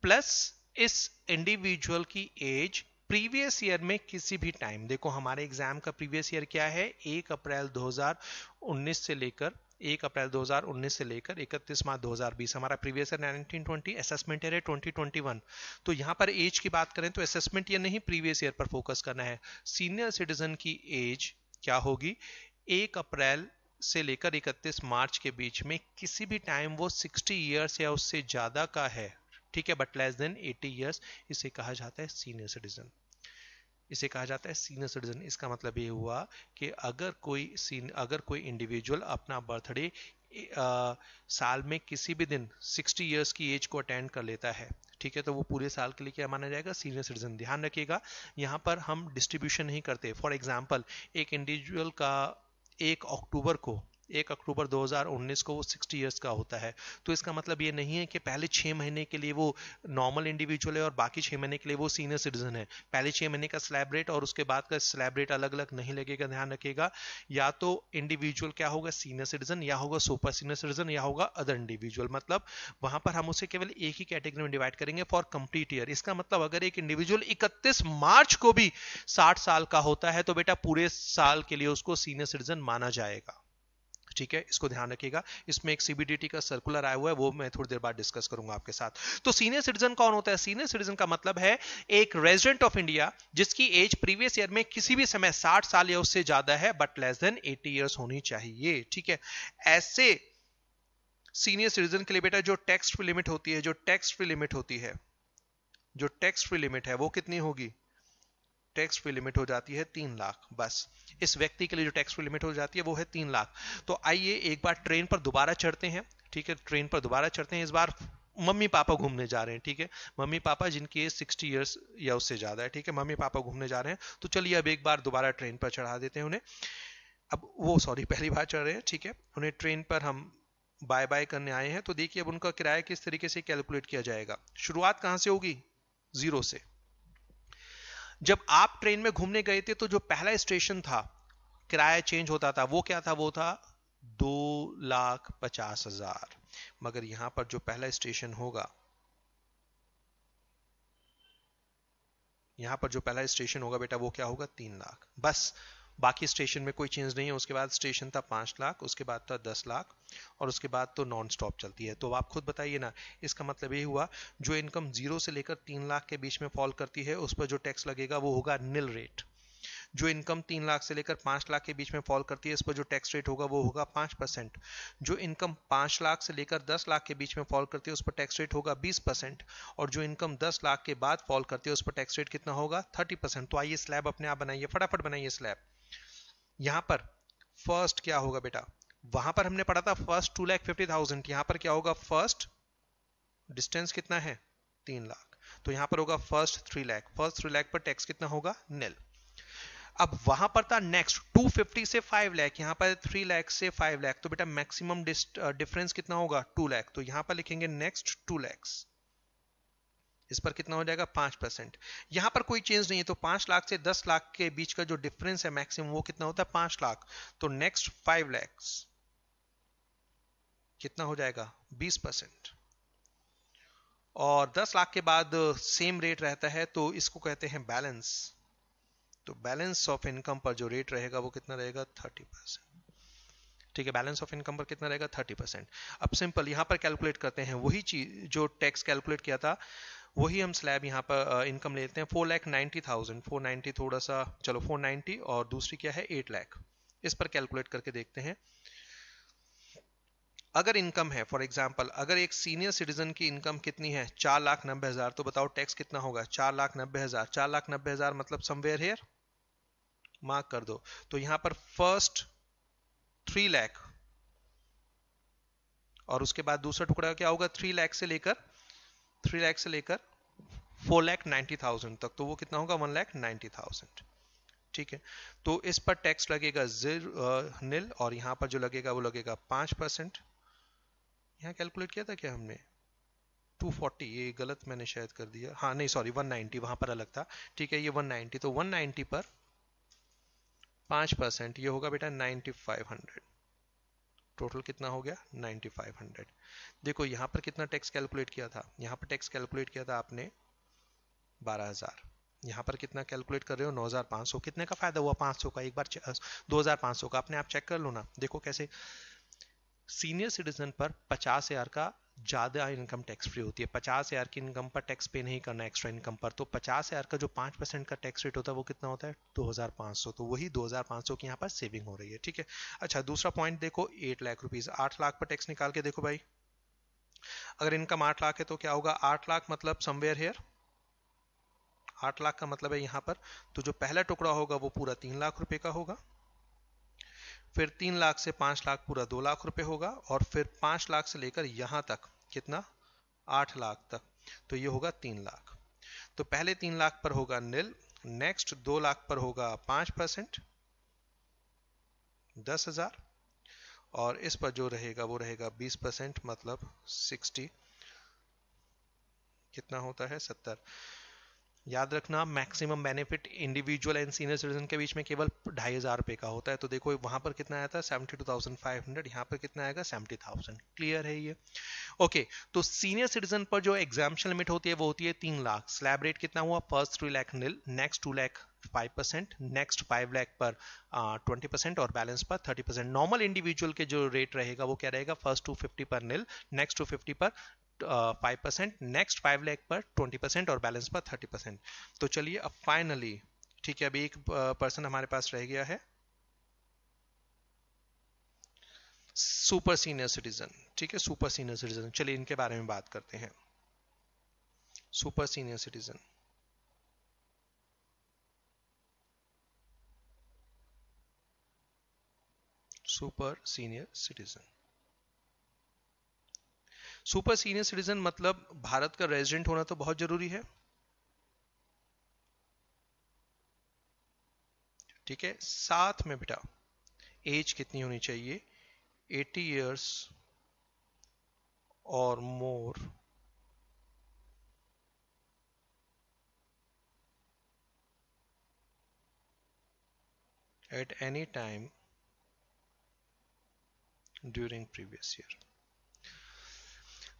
प्लस इस इंडिविजुअल की एज प्रीवियस ईयर में किसी भी टाइम, देखो हमारे एग्जाम का प्रीवियस ईयर क्या है, 1 अप्रैल 2019 से लेकर 1 अप्रैल 2019 से लेकर 31 मार्च 2020 हमारा प्रीवियस ईयर 1920, असेसमेंट ईयर है 2021। तो यहां पर एज की बात करें तो असेसमेंट ईयर नहीं, प्रीवियस ईयर पर फोकस करना है। सीनियर सिटीजन की एज क्या होगी, 1 अप्रैल से लेकर 31 मार्च के बीच में किसी भी टाइम वो 60 ईयर्स या उससे ज्यादा का है, ठीक है, बट लेस देन 80 ईयर्स, इसे कहा जाता है सीनियर सिटीजन। इसे कहा जाता है सीनियर सिटीजन। इसका मतलब ये हुआ कि अगर कोई इंडिविजुअल अपना बर्थडे साल में किसी भी दिन 60 इयर्स की एज को अटेंड कर लेता है, ठीक है, तो वो पूरे साल के लिए क्या माना जाएगा, सीनियर सिटीजन। ध्यान रखिएगा यहाँ पर हम डिस्ट्रीब्यूशन नहीं करते। फॉर एग्जांपल एक इंडिविजुअल का 1 अक्टूबर 2019 को वो 60 इयर्स का होता है, तो इसका मतलब ये नहीं है कि पहले 6 महीने के लिए वो नॉर्मल इंडिविजुअल है और बाकी 6 महीने के लिए वो सीनियर सिटीजन है। पहले 6 महीने का स्लैब रेट और उसके बाद का स्लैब रेट अलग अलग नहीं लगेगा, ध्यान रखिएगा। या तो इंडिविजुअल क्या होगा, सीनियर सिटीजन, या होगा सुपर सीनियर सिटीजन, या होगा अदर इंडिविजुअल। मतलब वहां पर हम उसे केवल एक ही कैटेगरी में डिवाइड करेंगे फॉर कंप्लीट ईयर। इसका मतलब अगर एक इंडिविजुअल 31 मार्च को भी 60 साल का होता है तो बेटा पूरे साल के लिए उसको सीनियर सिटीजन माना जाएगा, ठीक है, इसको ध्यान रखिएगा। इसमें एक सीबीडीटी का सर्कुलर आया हुआ है, वो मैं थोड़ी देर बाद डिस्कस करूंगा आपके साथ। तो सीनियर सिटीजन कौन होता है, सीनियर सिटीजन का मतलब है एक रेजिडेंट ऑफ इंडिया जिसकी एज प्रीवियस ईयर में किसी भी समय 60 साल या उससे ज्यादा है बट लेस देन 80 इयर्स होनी चाहिए, ठीक है। ऐसे सीनियर सिटीजन के लिए बेटा जो टैक्स फ्री लिमिट होती है, जो टैक्स फ्री लिमिट है वो कितनी होगी, टैक्स फ्री लिमिट हो जाती है 3 लाख। बस इस व्यक्ति के लिए जो टैक्स फ्री लिमिट हो जाती है वो है 3 लाख। तो आइए एक बार ट्रेन पर दोबारा चढ़ते हैं, ठीक है, ट्रेन पर दोबारा चढ़ते हैं। इस बार मम्मी पापा घूमने जा रहे हैं, ठीक है, मम्मी पापा जिनकी एज 60 इयर्स या उससे ज्यादा है, ठीक है, मम्मी पापा घूमने जा रहे हैं। तो चलिए अब एक बार दोबारा ट्रेन पर चढ़ा देते हैं उन्हें। अब वो सॉरी पहली बार चढ़ रहे हैं, ठीक है, उन्हें ट्रेन पर हम बाय बाय करने आए हैं। तो देखिए अब उनका किराया किस तरीके से कैलकुलेट किया जाएगा। शुरुआत कहां से होगी, 0 से। जब आप ट्रेन में घूमने गए थे तो जो पहला स्टेशन था किराया चेंज होता था वो क्या था, वो था 2,50,000। मगर यहां पर जो पहला स्टेशन होगा, बेटा वो क्या होगा, 3 लाख। बस बाकी स्टेशन में कोई चेंज नहीं है। उसके बाद स्टेशन था 5 लाख, उसके बाद था 10 लाख और उसके बाद तो नॉन स्टॉप चलती है। तो आप खुद बताइए ना, इसका मतलब ये हुआ जो इनकम 0 से लेकर 3 लाख के बीच में फॉल करती है उस पर जो टैक्स लगेगा वो होगा निल रेट। जो इनकम 3 लाख से लेकर 5 लाख के बीच में फॉल करती है इस पर जो टैक्स रेट होगा वो होगा 5%। जो इनकम 5 लाख से लेकर 10 लाख के बीच में फॉल करती है उस पर टैक्स रेट होगा 20%। और जो इनकम 10 लाख के बाद फॉल करती है उस पर टैक्स रेट कितना होगा, 30%। तो आइए स्लैब अपने आप बनाइए, फटाफट बनाइए स्लैब। यहां पर फर्स्ट क्या होगा बेटा, वहां पर हमने पढ़ा था फर्स्ट 2,50,000, यहां पर क्या होगा, फर्स्ट डिस्टेंस कितना है, 3 लाख। तो यहां पर होगा फर्स्ट 3 लाख, फर्स्ट 3 लाख पर टैक्स कितना होगा, निल। अब वहां पर था नेक्स्ट 250 से 5 लाख, यहां पर 3 लाख से 5 लाख, तो बेटा मैक्सिमम डिफरेंस कितना होगा, 2 लाख। तो यहां पर लिखेंगे नेक्स्ट 2 लाख, इस पर कितना हो जाएगा, 5%। यहां पर कोई चेंज नहीं है तो 5 लाख से 10 लाख के बीच का जो डिफरेंस है मैक्सिमम वो कितना होता है, 5 लाख। तो नेक्स्ट 5 लाख कितना हो जाएगा, 20%। और 10 लाख के बाद सेम रेट रहता है तो इसको कहते हैं बैलेंस। तो बैलेंस ऑफ इनकम पर जो रेट रहेगा वो कितना रहेगा, 30%, ठीक है। बैलेंस ऑफ इनकम पर कितना रहेगा, 30%। अब सिंपल यहां पर कैलकुलेट करते हैं वही चीज जो टैक्स कैलकुलेट किया था, वही हम स्लैब यहाँ पर इनकम लेते हैं 4,90,000, 490 थोड़ा सा चलो 490 और दूसरी क्या है 8 लाख। इस पर कैलकुलेट करके देखते हैं। अगर इनकम है फॉर एग्जांपल, अगर एक सीनियर सिटीजन की इनकम कितनी है, 4,90,000, तो बताओ टैक्स कितना होगा, 4,90,000। 4,90,000 मतलब समवेयर हेयर मार्क कर दो। तो यहां पर फर्स्ट 3 लाख और उसके बाद दूसरा टुकड़ा क्या होगा, 3 लाख से लेकर 4,90,000 तक, तो वो कितना होगा, 1,90,000, ठीक है। तो इस पर टैक्स लगेगा निल और यहां पर जो लगेगा वो लगेगा 5%। यहां कैलकुलेट किया था क्या हमने, 240, ये गलत मैंने शायद कर दिया, हाँ नहीं सॉरी 190, वहां पर अलग था, ठीक है ये 190, तो 190 पर 5%, ये होगा बेटा 9500। टोटल कितना हो गया 9500। देखो यहाँ पर कितना टैक्स कैलकुलेट किया था, यहाँ पर टैक्स कैलकुलेट किया था आपने 12000, यहाँ पर कितना कैलकुलेट कर रहे हो 9500। कितने का फायदा हुआ 500 का, एक बार 2500 का अपने आप चेक कर लो ना। देखो कैसे, सीनियर सिटीजन पर 50,000 का ज्यादा इनकम टैक्स फ्री होती है। 50,000 की इनकम पर टैक्स पे नहीं करना एक्स्ट्रा इनकम पर, तो 50,000 का जो 5% का टैक्स रेट होता है वो कितना होता है 2500, तो वही 2500 की यहाँ पर सेविंग हो रही है, ठीक है। अच्छा दूसरा पॉइंट देखो, 8 लाख रुपीज, 8 लाख पर टैक्स निकाल के देखो भाई, अगर इनकम 8 लाख है तो क्या होगा, 8 लाख मतलब समवेयर हेयर, 8 लाख का मतलब है यहाँ पर, तो जो पहला टुकड़ा होगा वो पूरा 3 लाख रुपए का होगा, फिर 3 लाख से 5 लाख पूरा 2 लाख रुपए होगा, और फिर 5 लाख से लेकर यहां तक कितना 8 लाख तक, तो ये होगा 3 लाख। तो पहले 3 लाख पर होगा नील, नेक्स्ट 2 लाख पर होगा 5%, 10,000, और इस पर जो रहेगा वो रहेगा 20%, मतलब 60, कितना होता है 70। याद रखना maximum benefit individual and senior citizen के बीच में केवल 2,500 का होता है, तो देखो वहां पर कितना आया था 72,500, यहाँ पर कितना आएगा 70,000। क्लियर है ये, ओके। तो सीनियर सिटीजन पर जो एग्जाम्पशन लिमिट होती है वो होती है 3 लाख। स्लैब रेट कितना हुआ, first 3 lakh nil, next 2 lakh 5%, next 5 lakh पर 20% और बैलेंस पर 30%। नॉर्मल इंडिविजुअल के जो रेट रहेगा वो क्या रहेगा, फर्स्ट 250 पर नील, नेक्स्ट 250 पर 5%, नेक्स्ट 5 लाख पर 20% और बैलेंस पर 30%। तो चलिए अब फाइनली, ठीक है, अभी एक पर्सन हमारे पास रह गया है, सुपर सीनियर सिटीजन, ठीक है, सुपर सीनियर सिटीजन। चलिए इनके बारे में बात करते हैं। Super senior citizen, super senior citizen, super senior citizen मतलब भारत का रेजिडेंट होना तो बहुत जरूरी है, ठीक है। साथ में बेटा एज कितनी होनी चाहिए, 80 इयर्स और more at any time during previous year.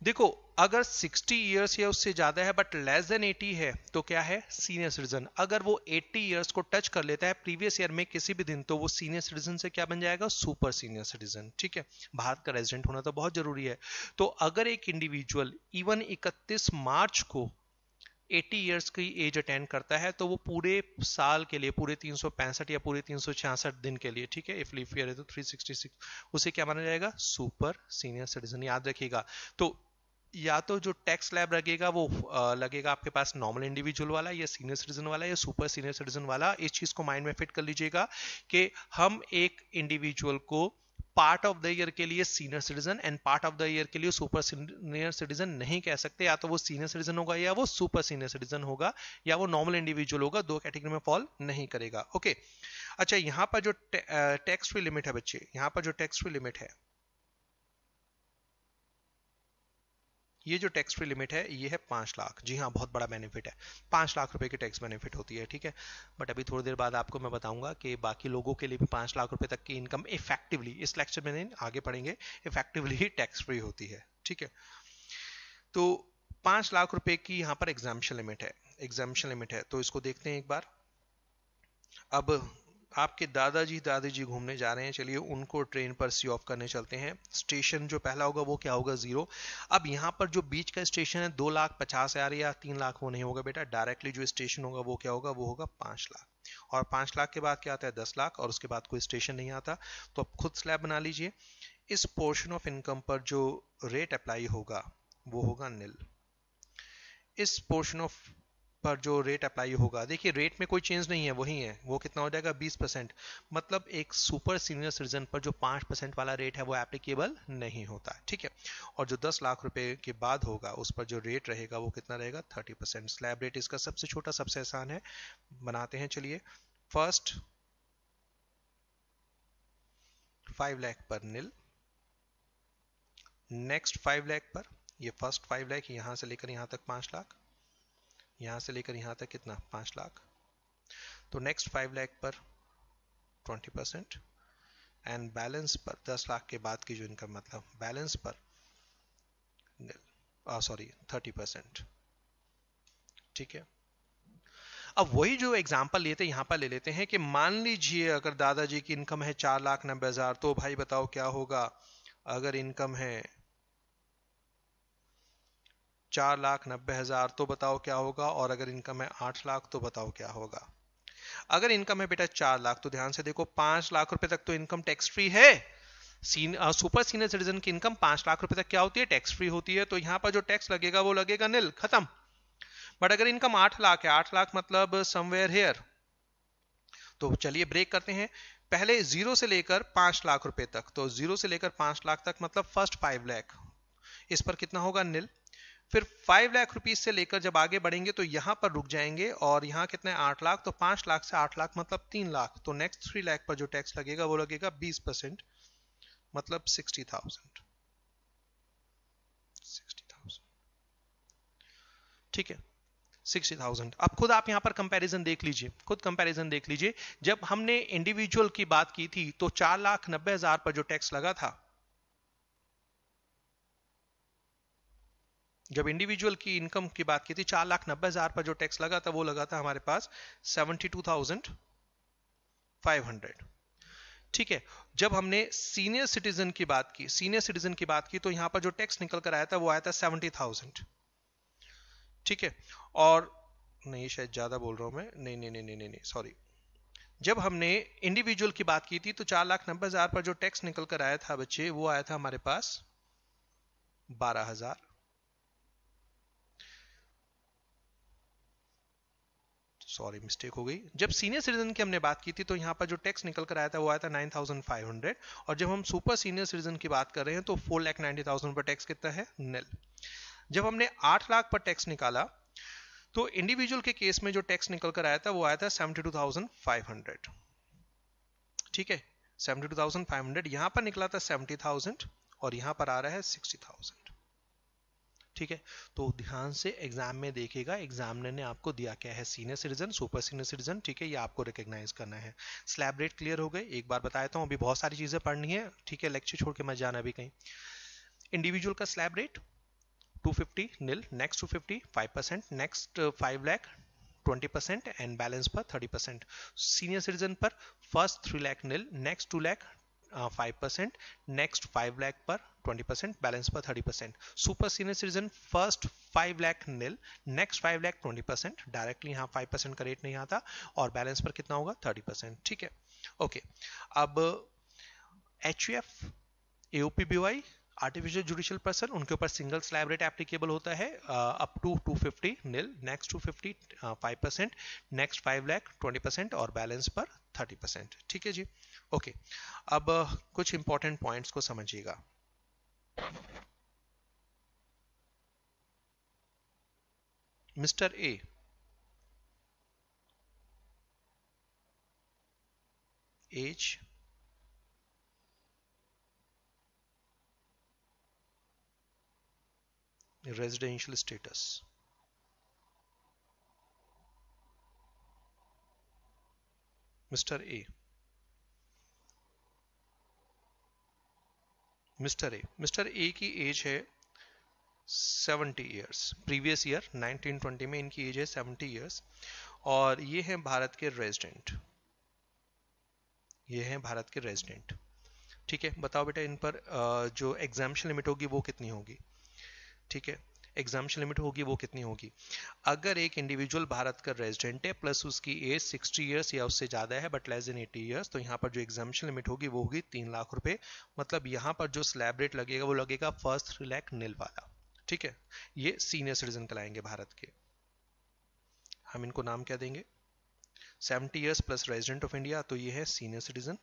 देखो अगर 60 इयर्स या उससे ज्यादा है बट लेस देन 80 है तो क्या है सीनियर सिटीजन। अगर वो 80 इयर्स को टच कर लेता है प्रीवियस ईयर में किसी भी दिन, तो वो सीनियर सिटीजन से क्या बन जाएगा, सुपर सीनियर सिटीजन, ठीक है। भारत का रेजिडेंट होना तो बहुत जरूरी है। तो अगर एक इंडिविजुअल इवन 31 मार्च को 80 इयर्स की एज अटेंड करता है तो वो पूरे साल के लिए, पूरे 365 या पूरे 366 दिन के लिए, ठीक है, इफ लीफ ईयर है तो 366, उसे क्या माना जाएगा, सुपर सीनियर सिटीजन। याद रखिएगा। तो या तो जो टैक्स स्लैब लगेगा वो लगेगा आपके पास नॉर्मल इंडिविजुअल वाला या सीनियर सिटीजन वाला या सुपर सीनियर सिटीजन वाला। इस चीज को माइंड में फिट कर लीजिएगा कि हम एक इंडिविजुअल को पार्ट ऑफ द ईयर के लिए senior citizen and part of the year के लिए सुपर सीनियर सिटीजन नहीं कह सकते। या तो वो सीनियर सिटीजन होगा या वो सुपर सीनियर सिटीजन होगा या वो नॉर्मल इंडिविजुअल होगा, दो कैटेगरी में फॉल नहीं करेगा, ओके। अच्छा यहाँ पर जो टैक्स फ्री लिमिट है बच्चे, यहाँ पर जो टैक्स फ्री लिमिट है, ये जो टैक्स फ्री लिमिट है ये है 5 लाख। जी हाँ, बहुत बड़ा बेनिफिट है, 5 लाख रुपए की टैक्स बेनिफिट होती है, ठीक है। बट अभी थोड़ी देर बाद आपको मैं बताऊंगा कि बाकी लोगों के लिए भी 5 लाख रुपए तक की इनकम इफेक्टिवली, इस लेक्चर में नहीं आगे पढ़ेंगे, इफेक्टिवली टैक्स फ्री होती है, ठीक है। तो 5 लाख रुपए की यहाँ पर एग्जाम्पशन लिमिट है, एग्जाम्पशन लिमिट है, तो इसको देखते हैं एक बार। अब आपके दादाजी दादी घूमने जा रहे हैं, चलिए उनको ट्रेन पर सी ऑफ करने चलते हैं। स्टेशन जो पहला होगा वो क्या होगा, 0। अब यहाँ पर जो बीच का स्टेशन है 2,50,000 या 3 लाख, वो नहीं होगा बेटा। डायरेक्टली जो स्टेशन होगा वो क्या होगा, वो होगा 5 लाख। और 5 लाख के बाद क्या आता है 10 लाख, और उसके बाद कोई स्टेशन नहीं आता। तो अब खुद स्लैब बना लीजिए। इस पोर्शन ऑफ इनकम पर जो रेट अप्लाई होगा वो होगा नील। इस पोर्शन ऑफ पर जो रेट अप्लाई होगा, देखिए रेट में कोई चेंज नहीं है, वही है, वो कितना हो जाएगा 20%। मतलब एक सुपर सीनियर सिटीजन पर जो 5% वाला रेट है वो एप्लीकेबल नहीं होता है, ठीक है। और जो 10 लाख रुपए के बाद होगा उस पर जो रेट रहेगा वो कितना रहेगा 30%। स्लैब रेट इसका सबसे छोटा सबसे आसान है, बनाते हैं चलिए। फर्स्ट 5 लाख पर नील, नेक्स्ट 5 लाख पर ये फर्स्ट 5 लाख, यहां से लेकर यहां तक 5 लाख, यहां से लेकर यहां तक कितना 5 लाख। तो नेक्स्ट 5 लाख पर 20% एंड बैलेंस पर 10 लाख के बाद की जो इनकम मतलब बैलेंस पर सॉरी 30%। ठीक है, अब वही जो एग्जांपल लेते हैं यहां पर ले लेते हैं कि मान लीजिए अगर दादाजी की इनकम है 4,90,000, तो भाई बताओ क्या होगा अगर इनकम है 4,90,000 तो बताओ क्या होगा, और अगर इनकम है 8 लाख तो बताओ क्या होगा। अगर इनकम है बेटा 4 लाख तो ध्यान से देखो 5 लाख रुपए तक तो इनकम टैक्स फ्री है। सुपर सीनियर सिटीजन की इनकम 5 लाख रुपए तक क्या होती है, टैक्स फ्री होती है, तो यहां पर जो टैक्स लगेगा वो लगेगा नील, खत्म। बट अगर इनकम 8 लाख है, 8 लाख मतलब समवेयर हेयर, तो चलिए ब्रेक करते हैं। पहले 0 से लेकर 5 लाख रुपए तक, तो 0 से लेकर 5 लाख तक मतलब फर्स्ट 5 लाख, इस पर कितना होगा नील। फिर 5 लाख रुपीज से लेकर जब आगे बढ़ेंगे तो यहां पर रुक जाएंगे, और यहां कितने 8 लाख, तो 5 लाख से 8 लाख मतलब 3 लाख, तो नेक्स्ट 3 लाख पर जो टैक्स लगेगा वो लगेगा 20%, मतलब 60,000। 60,000, ठीक है 60,000। अब खुद आप यहां पर कंपैरिजन देख लीजिए, खुद कंपैरिजन देख लीजिए। जब हमने इंडिविजुअल की बात की थी तो 4,90,000 पर जो टैक्स लगा था, जब इंडिविजुअल की इनकम की बात की थी 4,90,000 पर जो टैक्स लगा था वो लगा था हमारे पास 72,500। ठीक है, जब हमने सीनियर सिटीजन की बात की, सीनियर सिटीजन की बात की तो यहां पर जो टैक्स निकल कर आया था वो आया था 70,000। ठीक है, और नहीं शायद ज्यादा बोल रहा हूं मैं, नहीं नहीं नहीं नहीं नहीं, सॉरी। जब हमने इंडिविजुअल की बात की थी तो 4,90,000 पर जो टैक्स निकल कर आया था बच्चे वो आया था हमारे पास 12,000। सॉरी मिस्टेक हो गई। जब सीनियर सिटीजन की हमने बात की थी तो यहां पर जो टैक्स निकल कर आया था वो आया था 9,500, और जब हम सुपर सीनियर सिटीजन की बात कर रहे हैं तो 4,90,000 पर टैक्स कितना है, नील। जब हमने 8 लाख पर टैक्स निकाला तो इंडिविजुअल के केस में जो टैक्स निकल कर आया था वो आया था 72,500। ठीक है, 72,500, यहां पर निकला था 70,000 और यहां पर आ रहा है 60,000। ठीक है, तो ध्यान से एग्जाम में देखिएगा, एग्जामिनर ने आपको दिया क्या है, senior citizen, super senior citizen. ठीक है, ये आपको रिकॉग्नाइज करना है। स्लैब रेट क्लियर हो गए, एक बार बता देता हूं, अभी बहुत सारी चीजें पढ़नी है। ठीक है, लेक्चर छोड़ के मत जाना अभी कहीं। इंडिविजुअल का slab rate 250 nil, next 250 5%, next 5 lakh 20% and balance पर 30%। सीनियर सिटीजन पर first 3 lakh nil, next 2 lakh 5%, next 5 lakh पर 20%, बैलेंस पर 30%। Super senior citizen first 5 lakh nil, next 5 lakh 20%, directly यहाँ 5% का रेट नहीं आता, और बैलेंस पर कितना होगा 30%। ठीक है, ओके। अब HUF, AOPBY, artificial judicial person, उनके ऊपर सिंगल स्लैब रेट एप्लीकेबल होता है up to 250 nil, next 250 5%, next 5 lakh 20% और बैलेंस पर 30%। ठीक है जी, ओके। अब कुछ इंपॉर्टेंट पॉइंट्स को समझिएगा। Mister A, age, residential status, Mister A, Mister A की एज है 70 ईयर्स, प्रीवियस ईयर 1920 में इनकी एज है 70 ईयर्स, और ये हैं भारत के रेजिडेंट, ये हैं भारत के रेजिडेंट। ठीक है, बताओ बेटा इन पर जो एग्जाम्शन लिमिट होगी वो कितनी होगी। ठीक है, एग्जाम्शन लिमिट होगी वो कितनी होगी, अगर एक इंडिविजुअल भारत का रेजिडेंट है प्लस उसकी एज 60 ईयर्स या उससे ज्यादा है बट लेस देन 80 ईयर्स, तो यहाँ पर जो एग्जाम्शन लिमिट होगी वो होगी 3 लाख रुपए। मतलब यहाँ पर जो स्लैब रेट लगेगा वो लगेगा फर्स्ट 3 लाख नील वाला। ठीक है, ये सीनियर सिटीजन कहलाएंगे भारत के। हम इनको नाम क्या देंगे, 70 years plus resident of India, तो ये है सीनियर सिटीजन।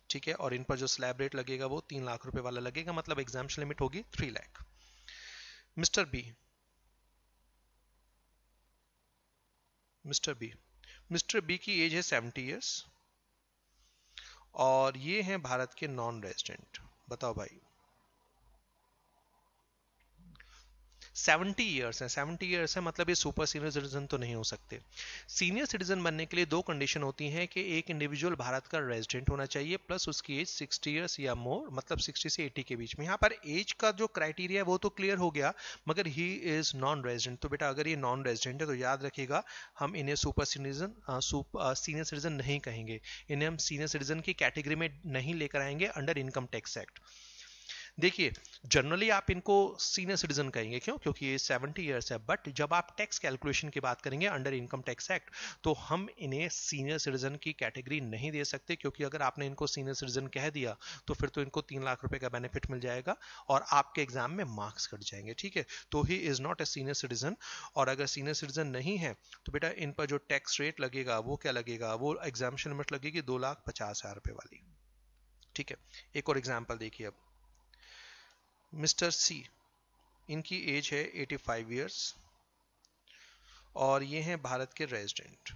ठीक है, और इन पर जो स्लैब रेट लगेगा वो 3 लाख रुपए वाला लगेगा, मतलब एग्जाम्शन लिमिट होगी 3 lakh. Mister B, Mister B, Mister B की एज है 70 ईयर्स और ये हैं भारत के नॉन रेजिडेंट। बताओ भाई, 70 ईयर्स है, 70 ईयर्स है मतलब ये सुपर सीनियर सिटीजन तो नहीं हो सकते। सीनियर सिटीजन बनने के लिए दो कंडीशन होती हैं कि एक इंडिविजुअल भारत का रेजिडेंट होना चाहिए प्लस उसकी एज 60 ईयर्स या मोर, मतलब 60 से 80 के बीच में। यहाँ पर एज का जो क्राइटेरिया है वो तो क्लियर हो गया, मगर ही इज नॉन रेजिडेंट। तो बेटा अगर ये नॉन रेजिडेंट है तो याद रखिएगा हम इन्हें सुपर सिटीजन सीनियर सिटीजन नहीं कहेंगे, इन्हें हम सीनियर सिटीजन की कैटेगरी में नहीं लेकर आएंगे अंडर इनकम टैक्स एक्ट। देखिए जनरली आप इनको सीनियर सिटीजन कहेंगे, क्यों? क्योंकि ये 70 ईयर्स है, बट जब आप टैक्स कैलकुलेशन की बात करेंगे अंडर इनकम टैक्स एक्ट तो हम इन्हें सीनियर सिटीजन की कैटेगरी नहीं दे सकते, क्योंकि अगर आपने इनको सीनियर सिटीजन कह दिया तो फिर तो इनको 3 लाख रुपए का बेनिफिट मिल जाएगा और आपके एग्जाम में मार्क्स कट जाएंगे, ठीक है? तो he is not a senior citizen. और अगर सीनियर सिटीजन नहीं है तो बेटा इन पर जो टैक्स रेट लगेगा वो क्या लगेगा, वो एग्जामिशन लिमिट लगेगी 2,50,000 रुपए वाली, ठीक है? एक और एग्जाम्पल देखिए अब, मिस्टर सी, इनकी एज है 85 ईयर्स और ये हैं भारत के रेजिडेंट।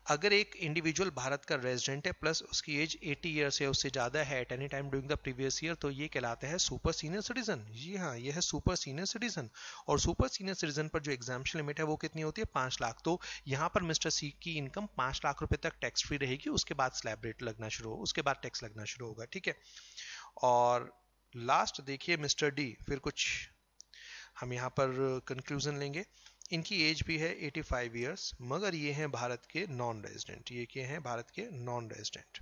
अगर एक इंडिविजुअल भारत का रेजिडेंट है प्लस उसकी एज 80 ईयर्स है, उससे ज्यादा है eight any time during the previous year, तो ये कहलाते हैं सुपर सीनियर सिटीजन। जी हाँ, ये है सुपर सीनियर सिटीजन। और सुपर सीनियर सिटीजन पर जो एग्जामिशन लिमिट है वो कितनी होती है? 5 लाख। तो यहाँ पर मिस्टर सी की इनकम 5 लाख रुपए तक टैक्स फ्री रहेगी, उसके बाद स्लैब रेट लगना शुरू हो, उसके बाद टैक्स लगना शुरू होगा, ठीक है? और लास्ट देखिए मिस्टर डी, फिर कुछ हम यहाँ पर कंक्लूजन लेंगे। इनकी एज भी है 85 ईयर्स, मगर ये हैं भारत के नॉन रेजिडेंट। ये क्या हैं? भारत के नॉन रेजिडेंट।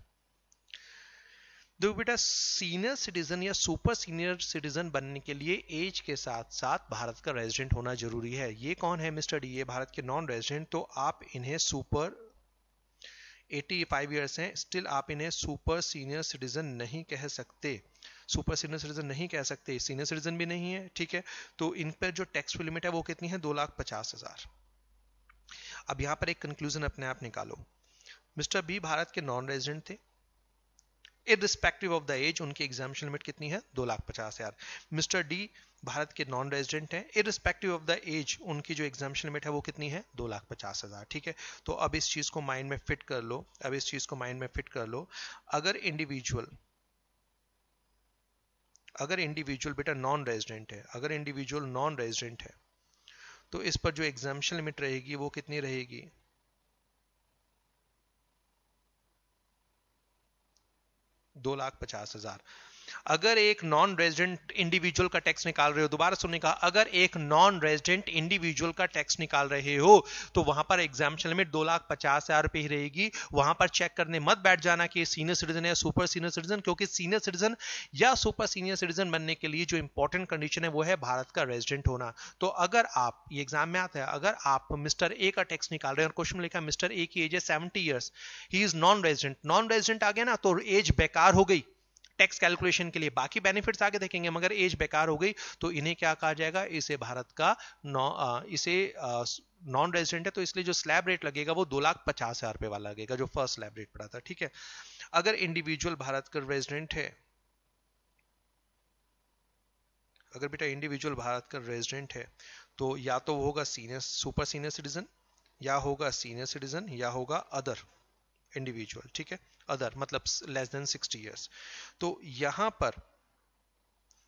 देखो बेटा, सीनियर सिटीजन या सुपर सीनियर सिटीजन बनने के लिए एज के साथ साथ भारत का रेजिडेंट होना जरूरी है। ये कौन है? मिस्टर डी, ये भारत के नॉन रेजिडेंट। तो आप इन्हें सुपर 85 ईयर्स हैं, स्टिल आप इन्हें सुपर सीनियर सिटीजन नहीं कह सकते, सुपर सीनियर सिटीजन नहीं कह सकते, सीनियर सिटीजन भी नहीं है, ठीक है? तो इन पर जो टैक्स लिमिट है वो कितनी है? 2,50,000। अब यहां पर एक कंक्लूजन अपने आप निकालो। मिस्टर बी भारत के नॉन रेजिडेंट थे, इररिस्पेक्टिव ऑफ द एज उनकी एग्जामिशन लिमिट कितनी है? 2,50,000। मिस्टर डी भारत के नॉन रेजिडेंट हैं, इररिस्पेक्टिव ऑफ द एज उनकी जो एग्जामिशन लिमिट है वो कितनी है? 2,50,000, ठीक है? तो अब इस चीज को माइंड में फिट कर लो, अब इस चीज को माइंड में फिट कर लो। अगर इंडिविजुअल बेटा नॉन रेजिडेंट है, अगर इंडिविजुअल नॉन रेजिडेंट है तो इस पर जो एग्जामिशन लिमिट रहेगी वो कितनी रहेगी? 2,50,000। अगर एक नॉन रेजिडेंट इंडिविजुअल का टैक्स निकाल रहे हो, दोबारा सुनने का, अगर एक नॉन रेजिडेंट इंडिविजुअल का टैक्स निकाल रहे हो तो वहां पर एग्जामिशन लिमिट 2,50,000 रुपए ही रहेगी। वहां पर चेक करने मत बैठ जाना कि सीनियर सिटीजन है या सुपर सीनियर सिटीजन, क्योंकि सीनियर सिटीजन या सुपर सीनियर सिटीजन बनने के लिए जो इंपॉर्टेंट कंडीशन है वो है भारत का रेजिडेंट होना। तो अगर आप, ये एग्जाम में आता है, अगर आप मिस्टर ए का टैक्स निकाल रहे हैं और क्वेश्चन में लिखा मिस्टर ए की एज है 70 years, he is non resident, non resident आ गया ना, तो एज बेकार हो गई टैक्स कैलकुलेशन के लिए। बाकी बेनिफिट्स आगे देखेंगे, मगर एज बेकार हो गई तो इन्हें क्या कहा जाएगा? इसे भारत का इसे नॉन रेजिडेंट है, तो इसलिए जो स्लैब रेट लगेगा वो 2,50,000 रुपए वाला लगेगा, जो फर्स्ट स्लैब रेट पड़ा था, ठीक है? अगर इंडिविजुअल भारत का रेजिडेंट है, अगर बेटा इंडिविजुअल भारत का रेजिडेंट है तो या तो होगा सीनियर सुपर सीनियर सिटीजन, या होगा सीनियर सिटीजन, या होगा अदर इंडिविजुअल, ठीक है? अदर मतलब लेस देन 60 ईयर्स। तो यहां पर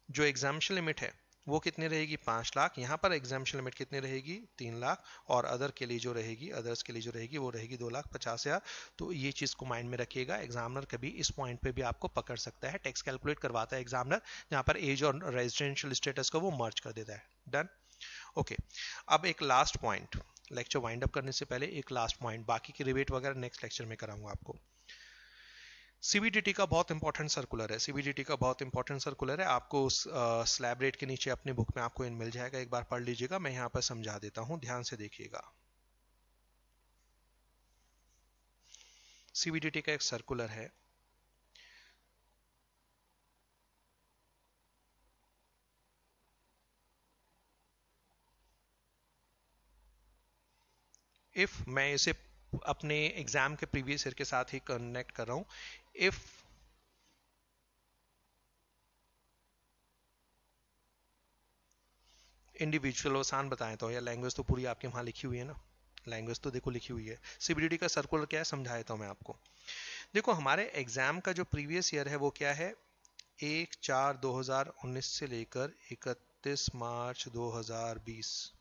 जो एग्जामिशन लिमिट है वो कितनी रहेगी? 5 लाख। यहां पर एग्जामिशन लिमिट कितनी रहेगी? 3 लाख। और अदर के लिए जो रहेगी, अदर्स के लिए जो रहेगी वो रहेगी 2,50,000। तो ये चीज को माइंड में रखिएगा, एग्जामिनर कभी इस पॉइंट पे भी आपको पकड़ सकता है। टैक्स कैलकुलेट करवाता है एग्जामिनर, जहां पर एज और रेजिडेंशियल स्टेटस को वो मर्ज कर देता है। Done, okay. अब एक last point, lecture wind up करने से पहले एक लास्ट पॉइंट, बाकी की रिवेट वगैरह नेक्स्ट लेक्चर में कराऊंगा आपको। सीबीडीटी का बहुत इंपॉर्टेंट सर्कुलर है, सीबीडीटी का बहुत इंपॉर्टेंट सर्कुलर है। आपको स्लैब रेट के नीचे अपने बुक में आपको इन मिल जाएगा, एक बार पढ़ लीजिएगा, मैं यहाँ पर समझा देता हूँ, ध्यान से देखिएगा। सीबीडीटी का एक सर्कुलर है, इफ मैं इसे अपने एग्जाम के प्रीवियस ईयर के साथ ही कनेक्ट कर रहा हूं, इफ इंडिविजुअल, आसान बताएं तो, या लैंग्वेज तो पूरी आपके वहां लिखी हुई है ना, लैंग्वेज तो देखो लिखी हुई है। सीबीडीटी का सर्कुलर क्या है समझाया था मैं आपको। देखो हमारे एग्जाम का जो प्रीवियस ईयर है वो क्या है? 1/4/2019 से लेकर मार्च 2020,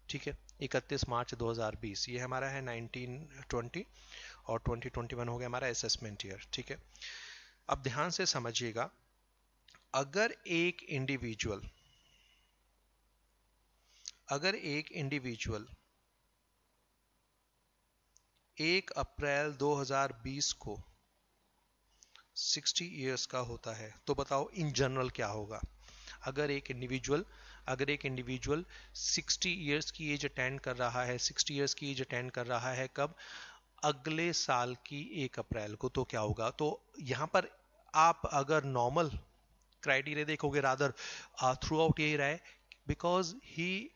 ठीक है, 31 मार्च 2020 ये हमारा है 1920 और 2021 हो गया हमारा असेसमेंट ईयर, ठीक है। अब ध्यान से समझिएगा, अगर एक इंडिविजुअल 1 अप्रैल 2020 को 60 इयर्स का होता है, तो बताओ इन जनरल क्या होगा। अगर एक इंडिविजुअल 60 इयर्स की एज अटेंड कर रहा है, 60 इयर्स की एज अटेंड कर रहा है कब, अगले साल की 1 अप्रैल को, तो क्या होगा। तो यहां पर आप अगर नॉर्मल क्राइटेरिया देखोगे, रादर थ्रू आउट यही रहा है, because he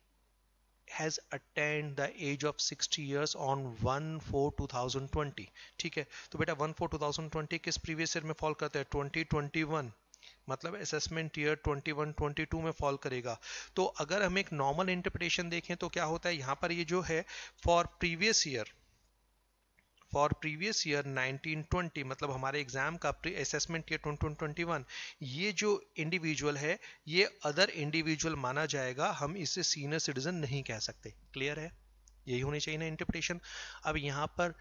has attained the age of 60 years on 1/4/2020, ठीक है। तो बेटा 1/4/2020 किस प्रीवियस ईयर में फॉल करता है, 2021, मतलब असेसमेंट ईयर 21-22 में फॉल करेगा। तो अगर हम एक नॉर्मल इंटरप्रिटेशन देखें तो क्या होता है, यहां पर ये जो है फॉर प्रीवियस ईयर 1920, मतलब हमारे एग्जाम का असेसमेंट ईयर 2021, ये जो इंडिविजुअल है ये अदर इंडिविजुअल माना जाएगा, हम इसे सीनियर सिटीजन नहीं कह सकते। क्लियर है, यही होनी चाहिए ना इंटरप्रिटेशन। अब यहाँ पर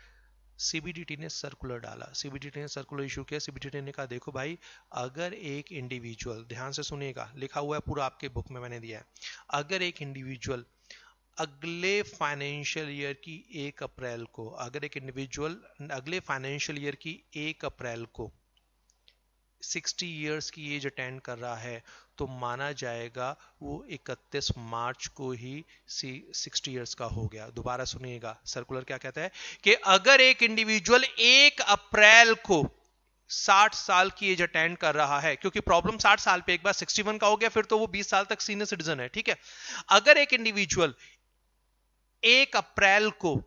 सीबीडीटी ने सर्कुलर डाला, सीबीडीटी ने सर्कुलर इशू किया, सीबीडीटी ने कहा देखो भाई, अगर एक इंडिविजुअल, ध्यान से सुनिएगा, लिखा हुआ है पूरा आपके बुक में मैंने दिया है, अगर एक इंडिविजुअल अगले फाइनेंशियल ईयर की 1 अप्रैल को, अगर एक इंडिविजुअल अगले फाइनेंशियल ईयर की 1 अप्रैल को 60 इयर्स की एज अटेंड कर रहा है, तो माना जाएगा वो 31 मार्च को ही 60 इयर्स का हो गया। दोबारा सुनिएगा, सर्कुलर क्या कहता है कि अगर एक इंडिविजुअल 1 अप्रैल को 60 साल की एज अटेंड कर रहा है, क्योंकि प्रॉब्लम 60 साल पे, एक बार 61 का हो गया फिर तो वो 20 साल तक सीनियर सिटीजन है, ठीक है। अगर एक इंडिविजुअल 1 अप्रैल को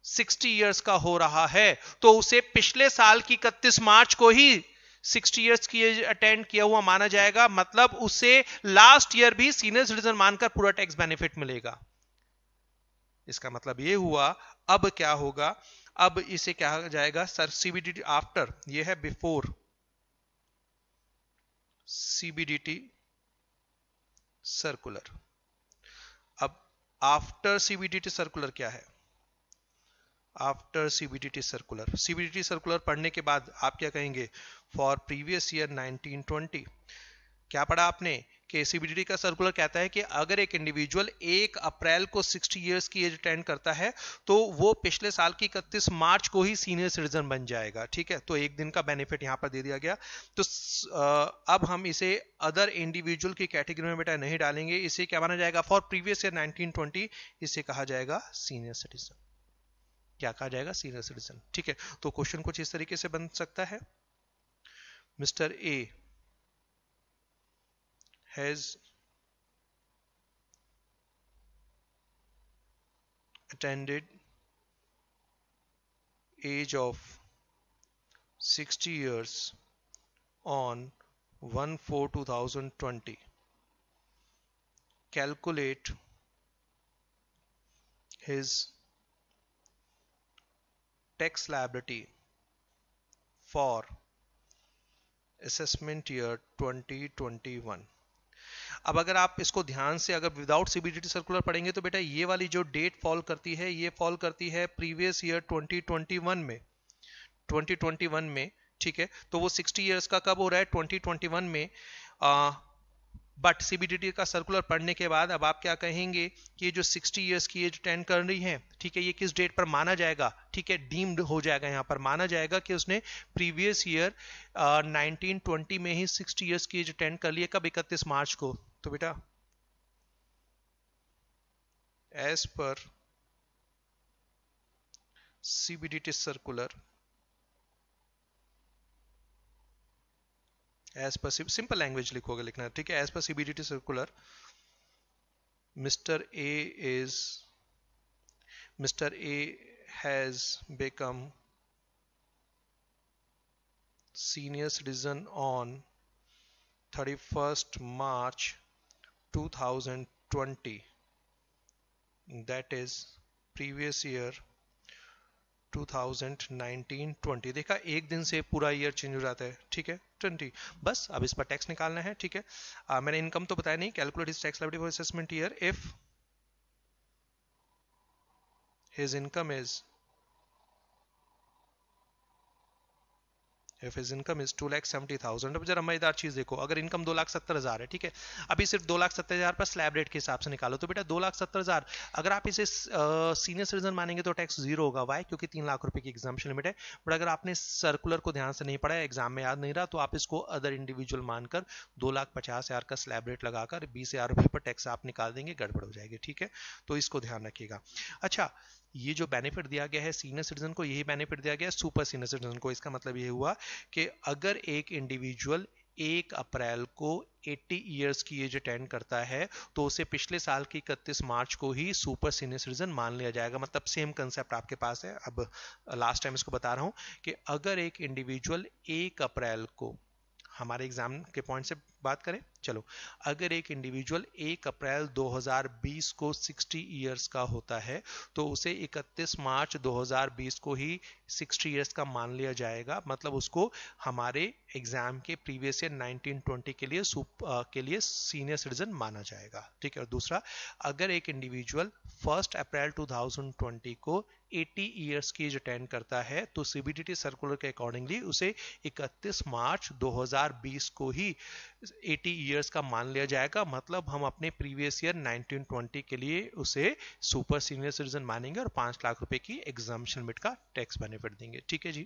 60 इयर्स का हो रहा है, तो उसे पिछले साल की 31 मार्च को ही 60 इयर्स की एज अटेंड किया हुआ माना जाएगा, मतलब उसे लास्ट ईयर भी सीनियर सिटीजन मानकर पूरा टैक्स बेनिफिट मिलेगा। इसका मतलब ये हुआ, अब क्या होगा, अब इसे क्या जाएगा सर, सीबीडीटी आफ्टर, ये है बिफोर सीबीडीटी सर्कुलर। अब आफ्टर सीबीडीटी सर्कुलर क्या है, after CBDT circular, CBDT circular पढ़ने के बाद आप क्या कहेंगे, फॉर प्रीवियस ईयर 1920, क्या पढ़ा आपने कि सीबीडीटी का सर्कुलर कहता है कि अगर एक इंडिविजुअल 1 अप्रैल को 60 इयर्स की एज अटेंड करता है, तो वो पिछले साल की 31 मार्च को ही सीनियर सिटीजन बन जाएगा, ठीक है। तो एक दिन का बेनिफिट यहां पर दे दिया गया। तो अब हम इसे अदर इंडिविजुअल की कैटेगरी में बेटा नहीं डालेंगे, इसे क्या माना जाएगा, फॉर प्रीवियस ईयर 1920 इसे कहा जाएगा सीनियर सिटीजन। क्या कहा जाएगा, सीनियर सिटीजन, ठीक है। तो क्वेश्चन कुछ इस तरीके से बन सकता है, mister A has attended age of 60 years on 1/4/2020, calculate his tax liability for assessment year 2021। अब अगर आप इसको ध्यान से अगर विदाउट सीबीडीटी सर्कुलर पढ़ेंगे तो बेटा ये वाली जो डेट फॉल करती है, ये फॉल करती है प्रीवियस ईयर 2021 में, ठीक है। तो वो 60 इयर्स का कब हो रहा है, 2021 में। बट सीबीडीटी का सर्कुलर पढ़ने के बाद अब आप क्या कहेंगे कि ये जो 60 इयर्स की एज अटेंड कर रही है, ठीक है, ये किस डेट पर माना जाएगा, ठीक है, डीम्ड हो जाएगा, यहां पर माना जाएगा कि उसने प्रीवियस ईयर 1920 में ही 60 इयर्स की एज अटेंड कर लिया, कब, 31 मार्च को। तो बेटा as per CBDT circular, as per simple language लिखोगे, लिखना, ठीक है, as per CBDT circular Mr. A has become senior citizen on 31st March 2020, that is previous year 2019-20 देखा, एक दिन से पूरा ईयर चेंज हो जाता है, ठीक है 20। बस अब इस पर टैक्स निकालना है, ठीक है। मैंने इनकम तो बताया नहीं, calculate his tax liability for assessment year if his income is if his income is 2,70,000। अब जरा मजेदार चीज देखो, अगर इनकम 2,70,000 है, ठीक है, अभी सिर्फ 2,70,000 पर स्लैब रेट के हिसाब से निकालो, तो बेटा 2,70,000 अगर आप इसे सीनियर सिटीजन मानेंगे तो टैक्स जीरो होगा। वाई? क्योंकि 3 लाख रुपए की एग्जाम्पशन लिमिट है। बट अगर आपने सर्कुलर को ध्यान से नहीं पढ़ा, एग्जाम में याद नहीं रहा, तो आप इसको अदर इंडिविजुअल मानकर 2,50,000 का स्लैब रेट लगाकर 20,000 रुपए पर टैक्स आप निकाल देंगे, गड़बड़ हो जाएगी, ठीक है। तो इसको ध्यान रखिएगा। अच्छा, ये जो बेनिफिट दिया गया है सीनियर सिटीजन को, यही बेनिफिट दिया गया है सुपर सीनियर सिटीजन को। इसका मतलब ये हुआ कि अगर एक इंडिविजुअल 1 अप्रैल को 80 इयर्स की एज अटेंड करता है तो उसे पिछले साल की 31 मार्च को ही सुपर सीनियर सिटीजन मान लिया जाएगा। मतलब सेम कंसेप्ट आपके पास है। अब लास्ट टाइम इसको बता रहा हूं कि अगर एक इंडिविजुअल 1 अप्रैल को, हमारे एग्जाम के पॉइंट से बात करें, चलो, अगर एक इंडिविजुअल 1 अप्रैल 2020 को 60 इयर्स का होता है तो उसे 31 मार्च 2020 को ही 60 इयर्स का मान लिया जाएगा। मतलब उसको हमारे एग्जाम के प्रीवियस ईयर 1920 के लिए सीनियर सिटीजन माना जाएगा, ठीक है। और दूसरा, अगर एक इंडिविजुअल 1 अप्रैल 2020 को 80 इयर्स की एज अटेंड करता है तो सीबीडीटी सर्कुलर के अकॉर्डिंगली उसे 31 मार्च 2020 को ही 80 इयर्स का मान लिया जाएगा। मतलब हम अपने प्रीवियस ईयर 1920 के लिए उसे सुपर सीनियर सिटीजन मानेंगे और 5 लाख रुपए की एग्जाम्पशन लिमिट का टैक्स बेनिफिट देंगे, ठीक है जी।